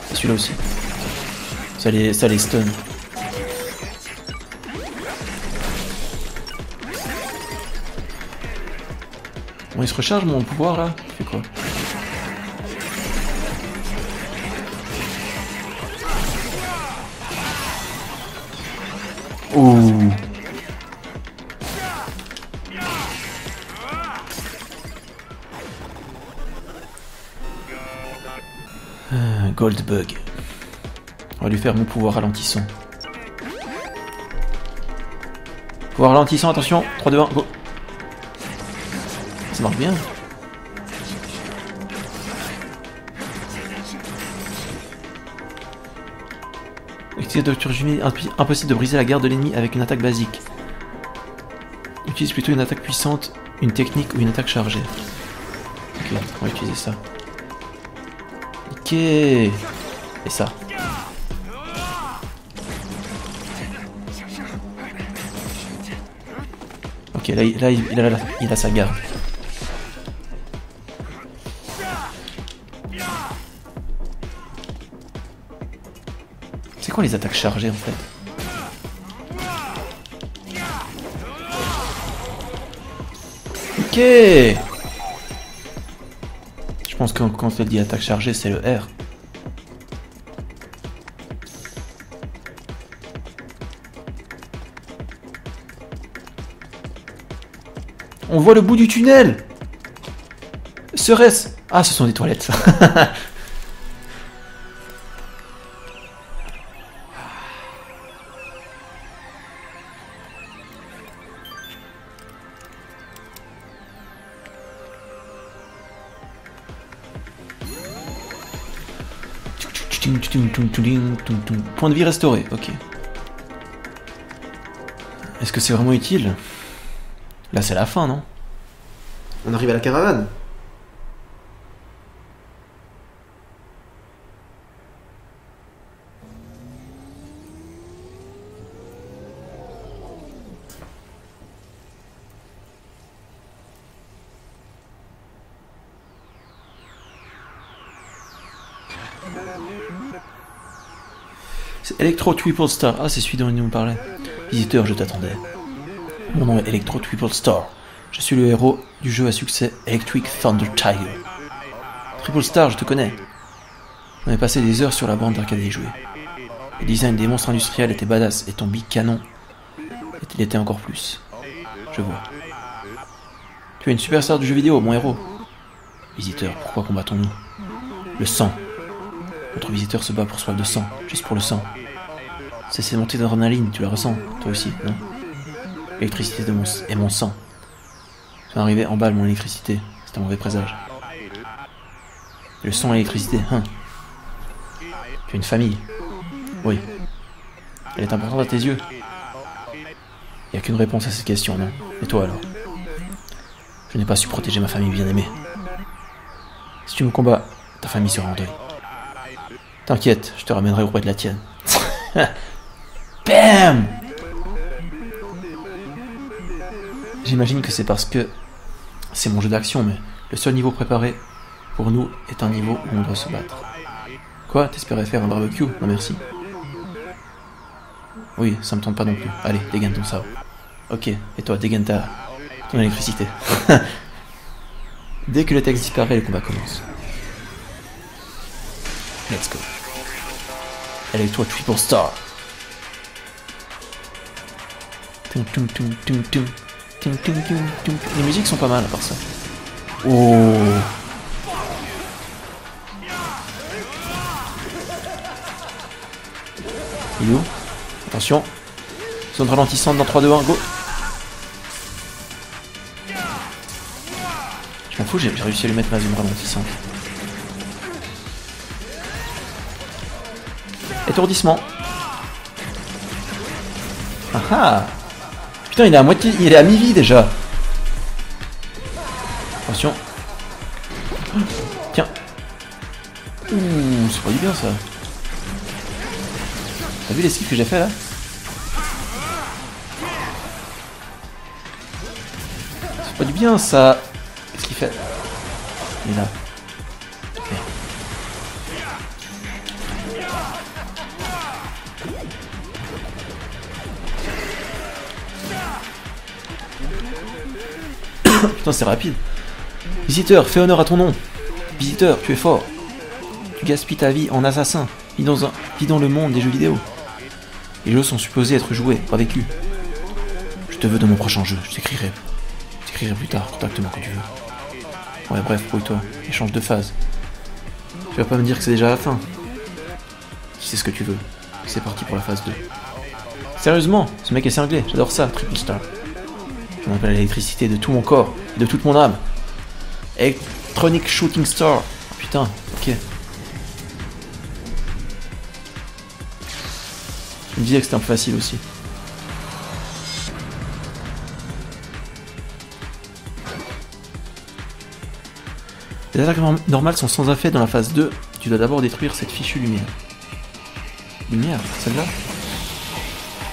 C'est celui-là aussi. Ça les stun. Bon, il se recharge mon pouvoir là. Il fait quoi? Ouh. Goldbug. On va lui faire mon pouvoir ralentissant. Pouvoir ralentissant, attention. 3, 2, 1, go. Ça marche bien. Utilise Docteur Jimmy, impossible de briser la garde de l'ennemi avec une attaque basique. Utilise plutôt une attaque puissante, une technique ou une attaque chargée. Ok, on va utiliser ça. Ok. Et ça. Ok, là il a sa garde. C'est quoi les attaques chargées en fait? Ok. Je pense que quand elle dit attaque chargée, c'est le R. On voit le bout du tunnel. Serait-ce... Ah, ce sont des toilettes. Point de vie restauré, ok. Est-ce que c'est vraiment utile? Là c'est la fin, non? On arrive à la caravane. C'est Electro Triple Star. Ah, c'est celui dont il nous parlait. Visiteur, je t'attendais. Mon nom est Electro Triple Star. Je suis le héros du jeu à succès Electric Thunder Tiger. Triple Star, je te connais. On avait passé des heures sur la bande d'arcade et jouer. Le design des monstres industriels était badass et ton big canon, il était encore plus. Je vois. Tu es une superstar du jeu vidéo, mon héros. Visiteur, pourquoi combattons-nous? Le sang. Notre visiteur se bat pour soif de sang, juste pour le sang. C'est ces montées d'adrénaline, tu la ressens, toi aussi, non? L'électricité est mon sang. Tu es arrivé en bas de mon électricité, c'est un mauvais présage. Le sang et l'électricité, hein? Tu as une famille? Oui. Elle est importante à tes yeux? Il n'y a qu'une réponse à cette question, non? Et toi alors? Je n'ai pas su protéger ma famille bien-aimée. Si tu me combats, ta famille sera en deuil. T'inquiète, je te ramènerai auprès de la tienne. Bam! J'imagine que c'est parce que c'est mon jeu d'action, mais le seul niveau préparé pour nous est un niveau où on doit se battre. Quoi? T'espérais faire un barbecue? Non merci. Oui, ça me tente pas non plus. Allez, dégaine ton sabre. Ok, et toi, dégaine ton électricité. Dès que le texte disparaît, le combat commence. Let's go. Electro Triple Star. Tum, tum, tum, tum, tum. Tum, tum, tum, tum. Les musiques sont pas mal à part ça. Oh. Il est où? Attention. Zone ralentissante dans 3, 2, 1, go. Je m'en fous, j'ai réussi à lui mettre ma zone ralentissante. Étourdissement. Ah ah. Putain, il est à moitié, il est à mi-vie déjà. Attention. Tiens. Ouh, c'est pas du bien ça. T'as vu l'esquive que j'ai fait là? C'est pas du bien ça. Qu'est-ce qu'il fait? Il est là. Putain, c'est rapide. Visiteur, fais honneur à ton nom. Visiteur, tu es fort. Tu gaspilles ta vie en assassin. Vis dans le monde des jeux vidéo. Les jeux sont supposés être joués, pas vécus. Je te veux dans mon prochain jeu, je t'écrirai. Je t'écrirai plus tard, contacte-moi quand tu veux. Ouais, bref, brouille-toi, échange de phase. Tu vas pas me dire que c'est déjà la fin. Si c'est ce que tu veux. C'est parti pour la phase 2. Sérieusement, ce mec est cinglé, j'adore ça, Triple Star. Je m'appelle l'électricité de tout mon corps, et de toute mon âme. Electronic Shooting Star. Oh, putain, ok. Je me disais que c'était un peu facile aussi. Les attaques normales sont sans effet dans la phase 2. Tu dois d'abord détruire cette fichue lumière. Lumière, celle-là?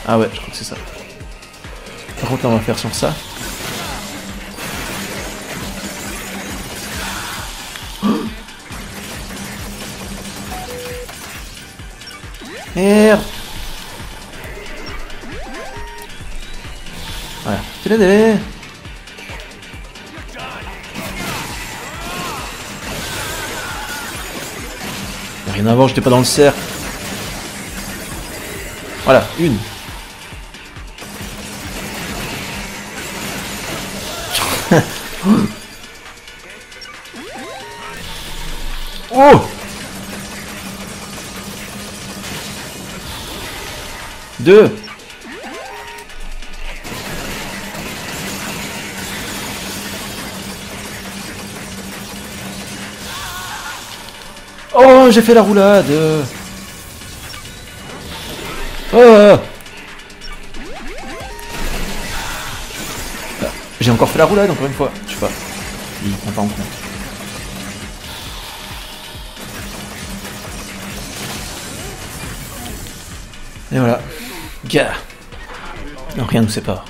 Ah ouais, je crois que c'est ça. Par contre là on va faire sur ça. Merde. Voilà. Télé. Rien à voir, j'étais pas dans le cercle. Voilà, une. Oh! Deux. Oh, j'ai fait la roulade. Oh. J'ai encore fait la roulade encore une fois. Je sais pas. Il prend pas en compte. Et voilà. Gars. Non, rien nous sépare.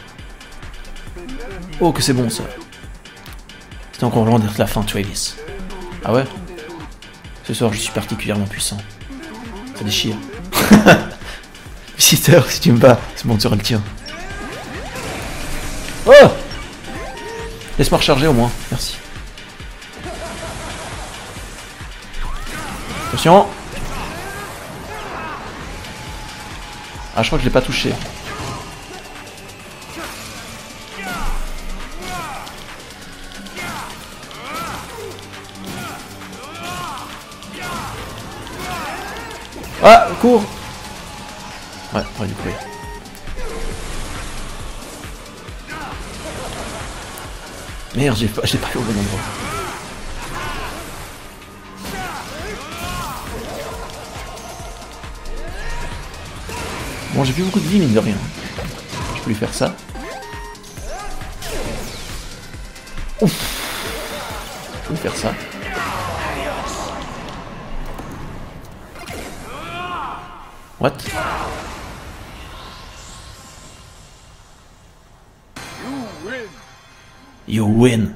Oh, que c'est bon ça. C'était encore loin d'être la fin, Travis. Ah ouais? Ce soir, je suis particulièrement puissant. Ça déchire. Visiteur, si tu me bats, c'est bon, tu auras le tien. Oh! Laisse-moi recharger au moins, merci. Attention! Ah, je crois que je l'ai pas touché. Ah, cours! Ouais, on va du courir. Merde, j'ai pas eu au bon endroit. Bon, j'ai plus beaucoup de vie, mine de rien. Je peux lui faire ça. Ouf. Je peux lui faire ça. What? You win.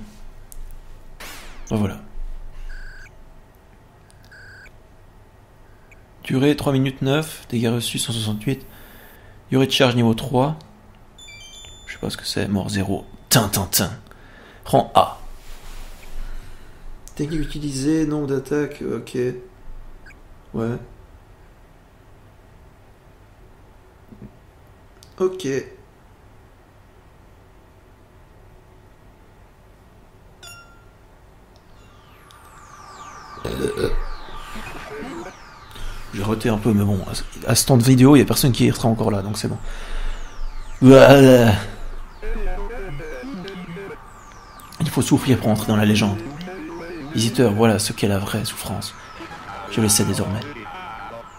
Oh, voilà. Durée 3 minutes 9, dégâts reçus 168. Durée de charge niveau 3. Je sais pas ce que c'est, mort 0. Tintintin. Rang A. Technique utilisée, nombre d'attaques, ok. Ouais. Ok. l'ai roté un peu, mais bon, à ce temps de vidéo, il y a personne qui sera encore là, donc c'est bon. Il faut souffrir pour entrer dans la légende. Visiteur, voilà ce qu'est la vraie souffrance. Je le sais désormais.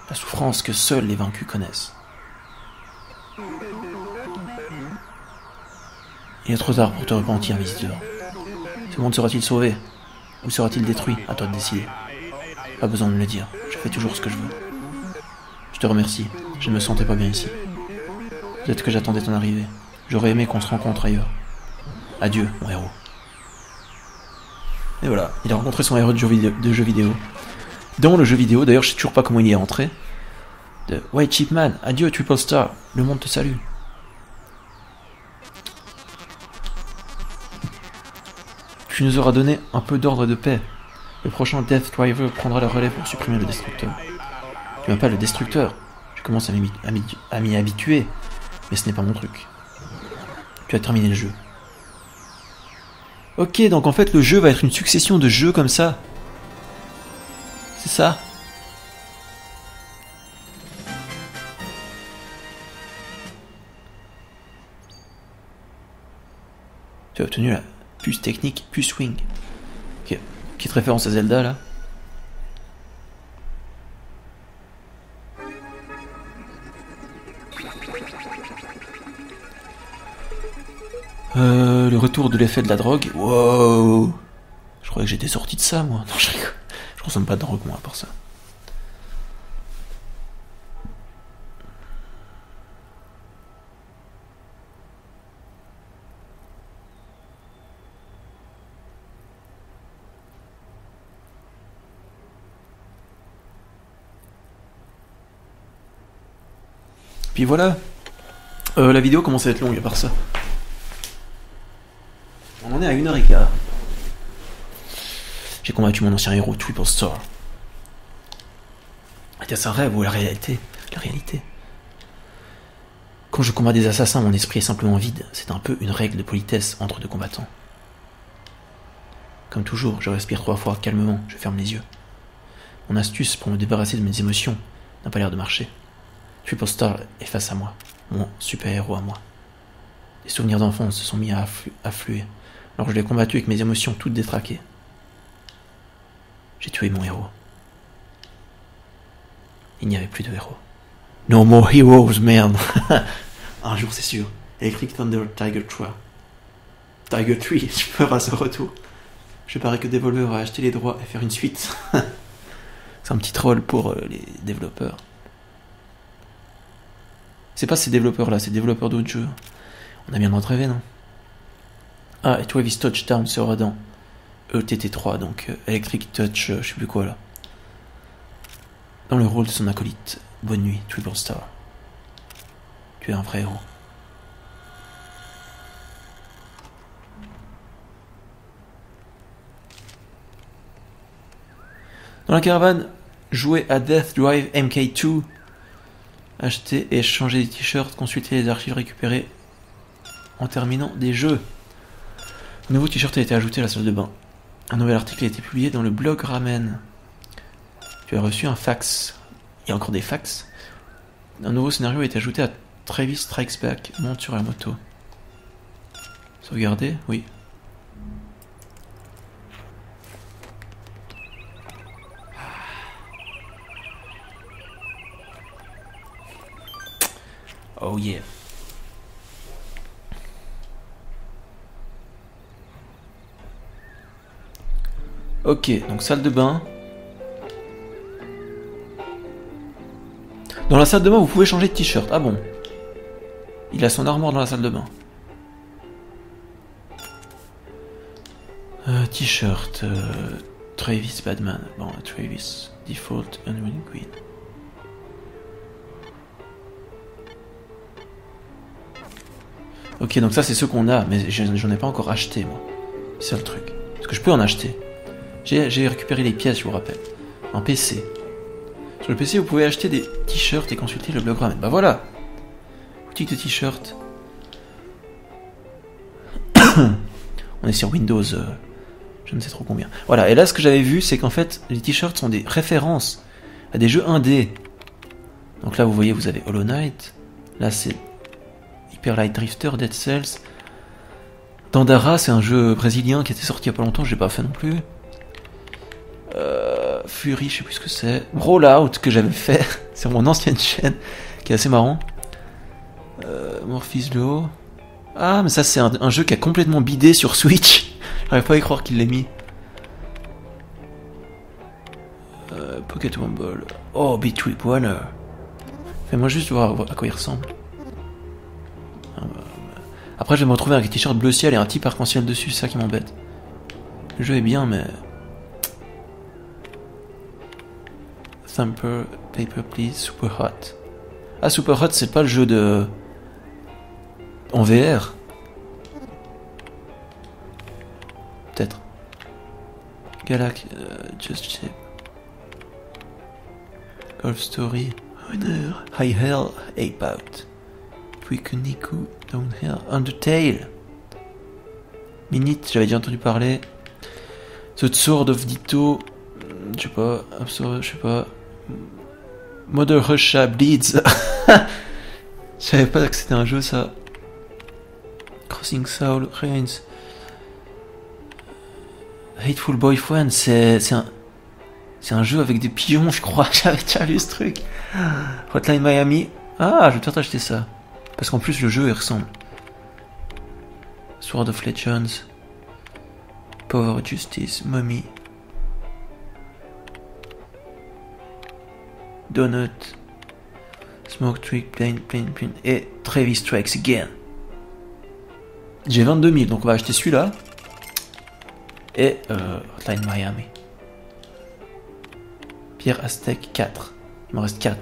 La souffrance que seuls les vaincus connaissent. Il est trop tard pour te repentir, visiteur. Ce monde sera-t-il sauvé? Ou sera-t-il détruit? À toi de décider. Pas besoin de me le dire, je fais toujours ce que je veux. Je te remercie, je ne me sentais pas bien ici. Peut-être que j'attendais ton arrivée. J'aurais aimé qu'on se rencontre ailleurs. Adieu, mon héros. Et voilà, il a rencontré son héros de jeu vidéo. Dans le jeu vidéo, d'ailleurs je sais toujours pas comment il y est entré. De White Chipman, adieu Triple Star, le monde te salue. Tu nous auras donné un peu d'ordre de paix. Le prochain Death Driver prendra la relève pour supprimer le destructeur. Tu m'appelles le destructeur. Je commence à m'y habituer, mais ce n'est pas mon truc. Tu as terminé le jeu. Ok, donc en fait le jeu va être une succession de jeux comme ça. C'est ça? Tu as obtenu la puce technique, puce wing. Ok, petite référence à Zelda là. Le retour de l'effet de la drogue. Wow. Je croyais que j'étais sorti de ça, moi. Non, je rigole. Je consomme pas de drogue, moi, pour ça. Puis voilà. La vidéo commence à être longue à part ça. On en est à 1h15. J'ai combattu mon ancien héros, Triple Star. Était-ce un rêve ou la réalité? La réalité. Quand je combats des assassins, mon esprit est simplement vide. C'est un peu une règle de politesse entre deux combattants. Comme toujours, je respire 3 fois, calmement, je ferme les yeux. Mon astuce pour me débarrasser de mes émotions n'a pas l'air de marcher. Triple Star est face à moi, mon super-héros à moi. Les souvenirs d'enfance se sont mis à affluer, alors je l'ai combattu avec mes émotions toutes détraquées. J'ai tué mon héros. Il n'y avait plus de héros. No more heroes, merde. Un jour, c'est sûr. Electric Thunder Tiger 3. Tiger 3, je ferai ce retour. Je parie que Devolver a acheté les droits et faire une suite. C'est un petit troll pour les développeurs. C'est pas ces développeurs-là, c'est développeurs d'autres jeux. On a bien le droit de rêver, non? Ah, et Travis Touchdown sera dans ETT3, donc Electric Touch, je sais plus quoi là. Dans le rôle de son acolyte. Bonne nuit, Triple Star. Tu es un vrai héros. Dans la caravane, jouez à Death Drive MK2. Acheter et changer des t-shirts, consulter les archives récupérées en terminant des jeux. Un nouveau t-shirt a été ajouté à la salle de bain. Un nouvel article a été publié dans le blog Ramen. Tu as reçu un fax. Il y a encore des fax. Un nouveau scénario a été ajouté à Travis Strikes Back. Monte sur la moto. Sauvegarder? Oui. Oh yeah. Ok, donc salle de bain. Dans la salle de bain, vous pouvez changer de t-shirt. Ah bon? Il a son armoire dans la salle de bain. T-shirt. Travis Badman. Bon, Travis. Default Unwilling Queen. Ok, donc ça c'est ceux qu'on a, mais j'en ai pas encore acheté, moi. C'est ça le truc. Parce que je peux en acheter. J'ai récupéré les pièces, je vous rappelle. En PC. Sur le PC, vous pouvez acheter des t-shirts et consulter le blog Ramen. Bah voilà. Boutique de t-shirts. On est sur Windows, je ne sais trop combien. Voilà, et là ce que j'avais vu, c'est qu'en fait, les t-shirts sont des références à des jeux indés. Donc là, vous voyez, vous avez Hollow Knight. Là, c'est Hyper Light Drifter, Dead Cells. Dandara, c'est un jeu brésilien qui était sorti il y a pas longtemps, j'ai pas fait non plus. Fury, je sais plus ce que c'est. Rollout, que j'avais fait sur mon ancienne chaîne, qui est assez marrant. Morpheus Law. Ah, mais ça, c'est un jeu qui a complètement bidé sur Switch. J'arrive pas à y croire qu'il l'ait mis. Pocket Rumble. Oh, Beat Trip Runner. Fais-moi juste voir à quoi il ressemble. Après, je vais me retrouver avec un t-shirt bleu ciel et un type arc-en-ciel dessus, c'est ça qui m'embête. Le jeu est bien, mais... Thumper, Paper Please, Super Hot. Ah, Super Hot, c'est pas le jeu de... en VR. Peut-être. Galax... Just Shape. Golf Story. Winner. High Hell, Ape Out. Puikuniku, Downhill, Undertale. Minute, j'avais déjà entendu parler. The Sword of Ditto. Je sais pas. Je sais pas. Mother Russia Bleeds. Je savais pas que c'était un jeu ça. Crossing Soul, Reigns. Hateful Boyfriend, c'est un jeu avec des pigeons, je crois. J'avais déjà lu ce truc. Hotline Miami. Ah, je vais peut-être acheter ça. Parce qu'en plus, le jeu, il ressemble. Sword of Legends. Power of Justice. Mummy. Donut. Smoke Trick. Plane. Et Travis Strikes Again. J'ai 22 000, donc on va acheter celui-là. Et Hotline Miami. Pierre Aztec 4. Il me reste 4.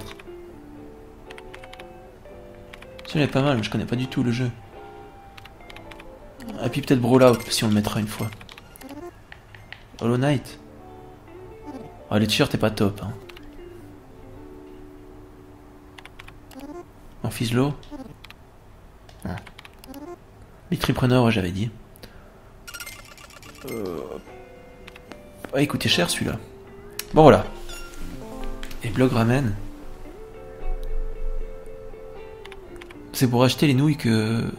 Celui-là est pas mal, mais je connais pas du tout le jeu. Et puis peut-être Brawlout, si on le mettra une fois. Hollow Knight. Oh, le t-shirt est pas top. Hein. Morpheus Law. Ah. Big Tripreneur, ouais, j'avais dit. Ah, il coûtait cher celui-là. Bon, voilà. Et Blog Ramen. C'est pour acheter les nouilles que...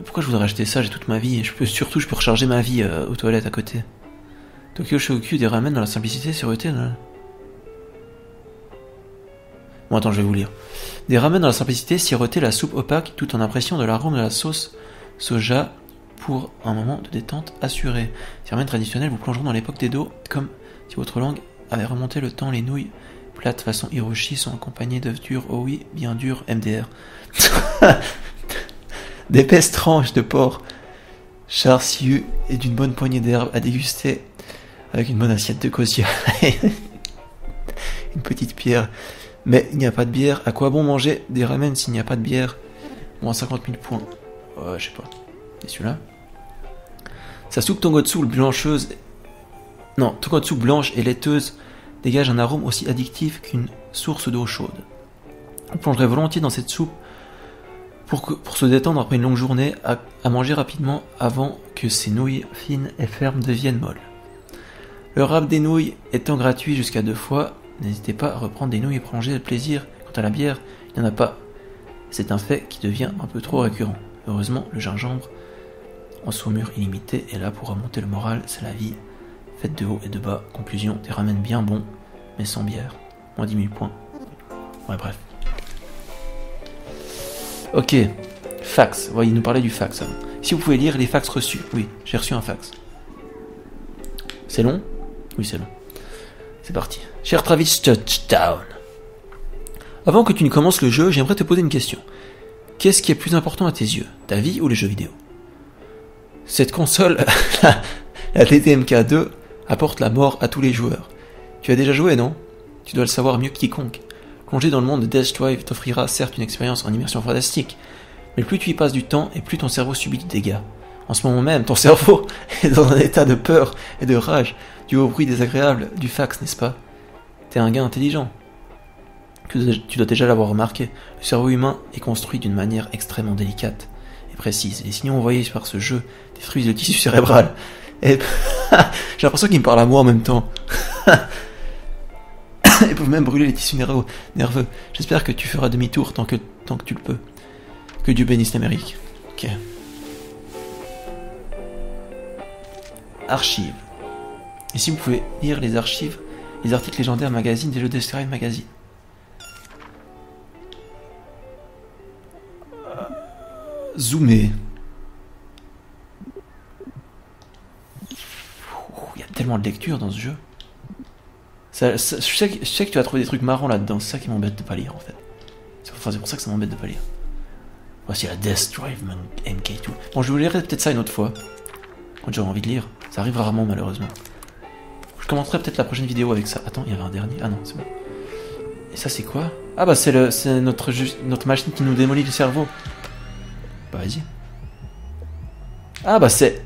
Pourquoi je voudrais acheter ça? J'ai toute ma vie. Je peux recharger ma vie aux toilettes à côté. Tokyo Shokyu, des ramen dans la simplicité, sûreté. Là. Bon, attends, je vais vous lire. Des ramen dans la simplicité, siroter la soupe opaque, tout en impression de l'arôme de la sauce soja pour un moment de détente assuré. Ces ramen traditionnels vous plongeront dans l'époque d'Edo, comme si votre langue avait remonté le temps. Les nouilles plates façon Hiroshi sont accompagnées d'œufs durs, oh oui, bien durs, MDR. D'épaisses tranches de porc charcieux et d'une bonne poignée d'herbes à déguster avec une bonne assiette de cosier. Une petite pierre. Mais il n'y a pas de bière. À quoi bon manger des ramen s'il n'y a pas de bière? Moins 50 000 points. Ouais, je sais pas. Et celui-là? Sa soupe tonkotsu blancheuse... Non, tonkotsu blanche et laiteuse dégage un arôme aussi addictif qu'une source d'eau chaude. On plongerait volontiers dans cette soupe pour se détendre après une longue journée, à manger rapidement avant que ces nouilles fines et fermes deviennent molles. Le rap des nouilles étant gratuit jusqu'à 2 fois, n'hésitez pas à reprendre des nouilles et prolonger le plaisir. Quant à la bière, il n'y en a pas. C'est un fait qui devient un peu trop récurrent. Heureusement, le gingembre, en saumure illimitée, est là pour remonter le moral. C'est la vie, faite de haut et de bas. Conclusion, des ramen bien bons, mais sans bière. Moins 10 000 points. Ouais, bref. Ok, fax. Ouais, il nous parlait du fax avant. Si vous pouvez lire les fax reçus. Oui, j'ai reçu un fax. C'est long? Oui, c'est long. C'est parti. Cher Travis Touchdown. Avant que tu ne commences le jeu, j'aimerais te poser une question. Qu'est-ce qui est plus important à tes yeux, ta vie ou les jeux vidéo? Cette console, la TTMK 2, apporte la mort à tous les joueurs. Tu as déjà joué, non? Tu dois le savoir mieux que quiconque. Plonger dans le monde de Death Strive t'offrira certes une expérience en immersion fantastique, mais plus tu y passes du temps et plus ton cerveau subit des dégâts. En ce moment même, ton cerveau est dans un état de peur et de rage dû au bruit désagréable du fax, n'est-ce pas? T'es un gars intelligent. Tu dois déjà l'avoir remarqué. Le cerveau humain est construit d'une manière extrêmement délicate et précises. Les signaux envoyés par ce jeu détruisent le tissu cérébral. Et j'ai l'impression qu'il me parle à moi en même temps. Ils peuvent même brûler les tissus nerveux. J'espère que tu feras demi-tour tant que tu le peux. Que Dieu bénisse l'Amérique. Ok. Archives. Ici, vous pouvez lire les archives, les articles légendaires, magazines, des jeux d'escrime, magazines. Zoomer. Il y a tellement de lecture dans ce jeu. Je sais que tu vas trouver des trucs marrants là-dedans. C'est ça qui m'embête de pas lire en fait. C'est pour ça que ça m'embête de pas lire. Voici la Death Drive MK2. Bon, je vous lirai peut-être ça une autre fois. Quand j'aurai envie de lire. Ça arrive rarement malheureusement. Je commencerai peut-être la prochaine vidéo avec ça. Attends, il y avait un dernier. Ah non, c'est bon. Et ça c'est quoi? Ah bah c'est notre machine qui nous démolit le cerveau. Bah vas-y. Ah bah c'est...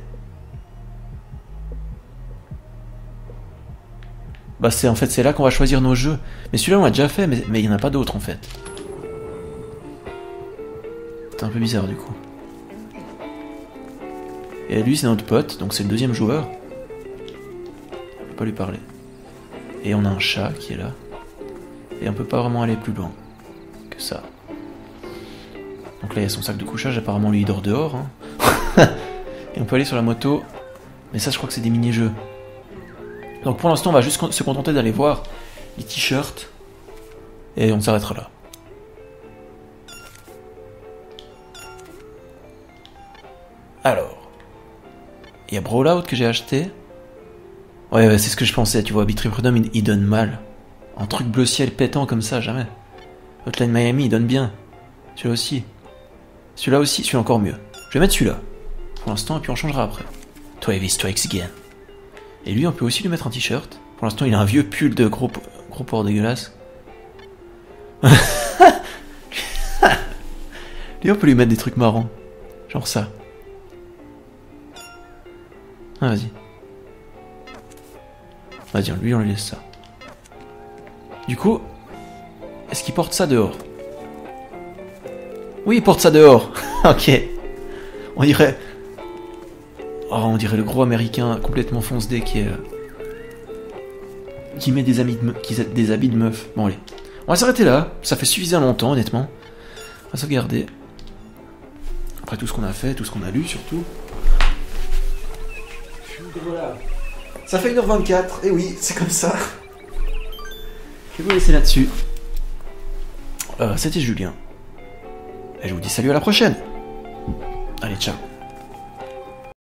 Bah c'est en fait c'est là qu'on va choisir nos jeux. Mais celui-là on l'a déjà fait, mais il n'y en a pas d'autres en fait. C'est un peu bizarre du coup. Et lui c'est notre pote, donc c'est le deuxième joueur. On peut pas lui parler. Et on a un chat qui est là. Et on peut pas vraiment aller plus loin que ça. Donc là il y a son sac de couchage, apparemment lui il dort dehors. Hein. Et on peut aller sur la moto. Mais ça je crois que c'est des mini-jeux. Donc pour l'instant on va juste se contenter d'aller voir les t-shirts. Et on s'arrêtera là. Alors. Il y a Brawlout que j'ai acheté. Ouais, c'est ce que je pensais, tu vois, Beat Freedom il donne mal. Un truc bleu ciel pétant comme ça, jamais. Hotline Miami il donne bien. Celui-là aussi. Celui-là encore mieux. Je vais mettre celui-là. Pour l'instant, et puis on changera après. Twavy Strikes Again. Et lui, on peut aussi lui mettre un t-shirt. Pour l'instant, il a un vieux pull de gros porc dégueulasse. Lui, on peut lui mettre des trucs marrants. Genre ça. Ah, vas-y. Vas-y, lui, on lui laisse ça. Du coup, est-ce qu'il porte ça dehors? Oui, il porte ça dehors. Ok. On dirait le gros américain complètement fonce-dé qui met des habits de meuf. Bon, allez. On va s'arrêter là. Ça fait suffisamment longtemps, honnêtement. On va sauvegarder. Après tout ce qu'on a fait, tout ce qu'on a lu, surtout. Voilà. Ça fait 1h24, et oui, c'est comme ça. Je vais vous laisser là-dessus. C'était Julien. Et je vous dis salut à la prochaine. Allez, ciao.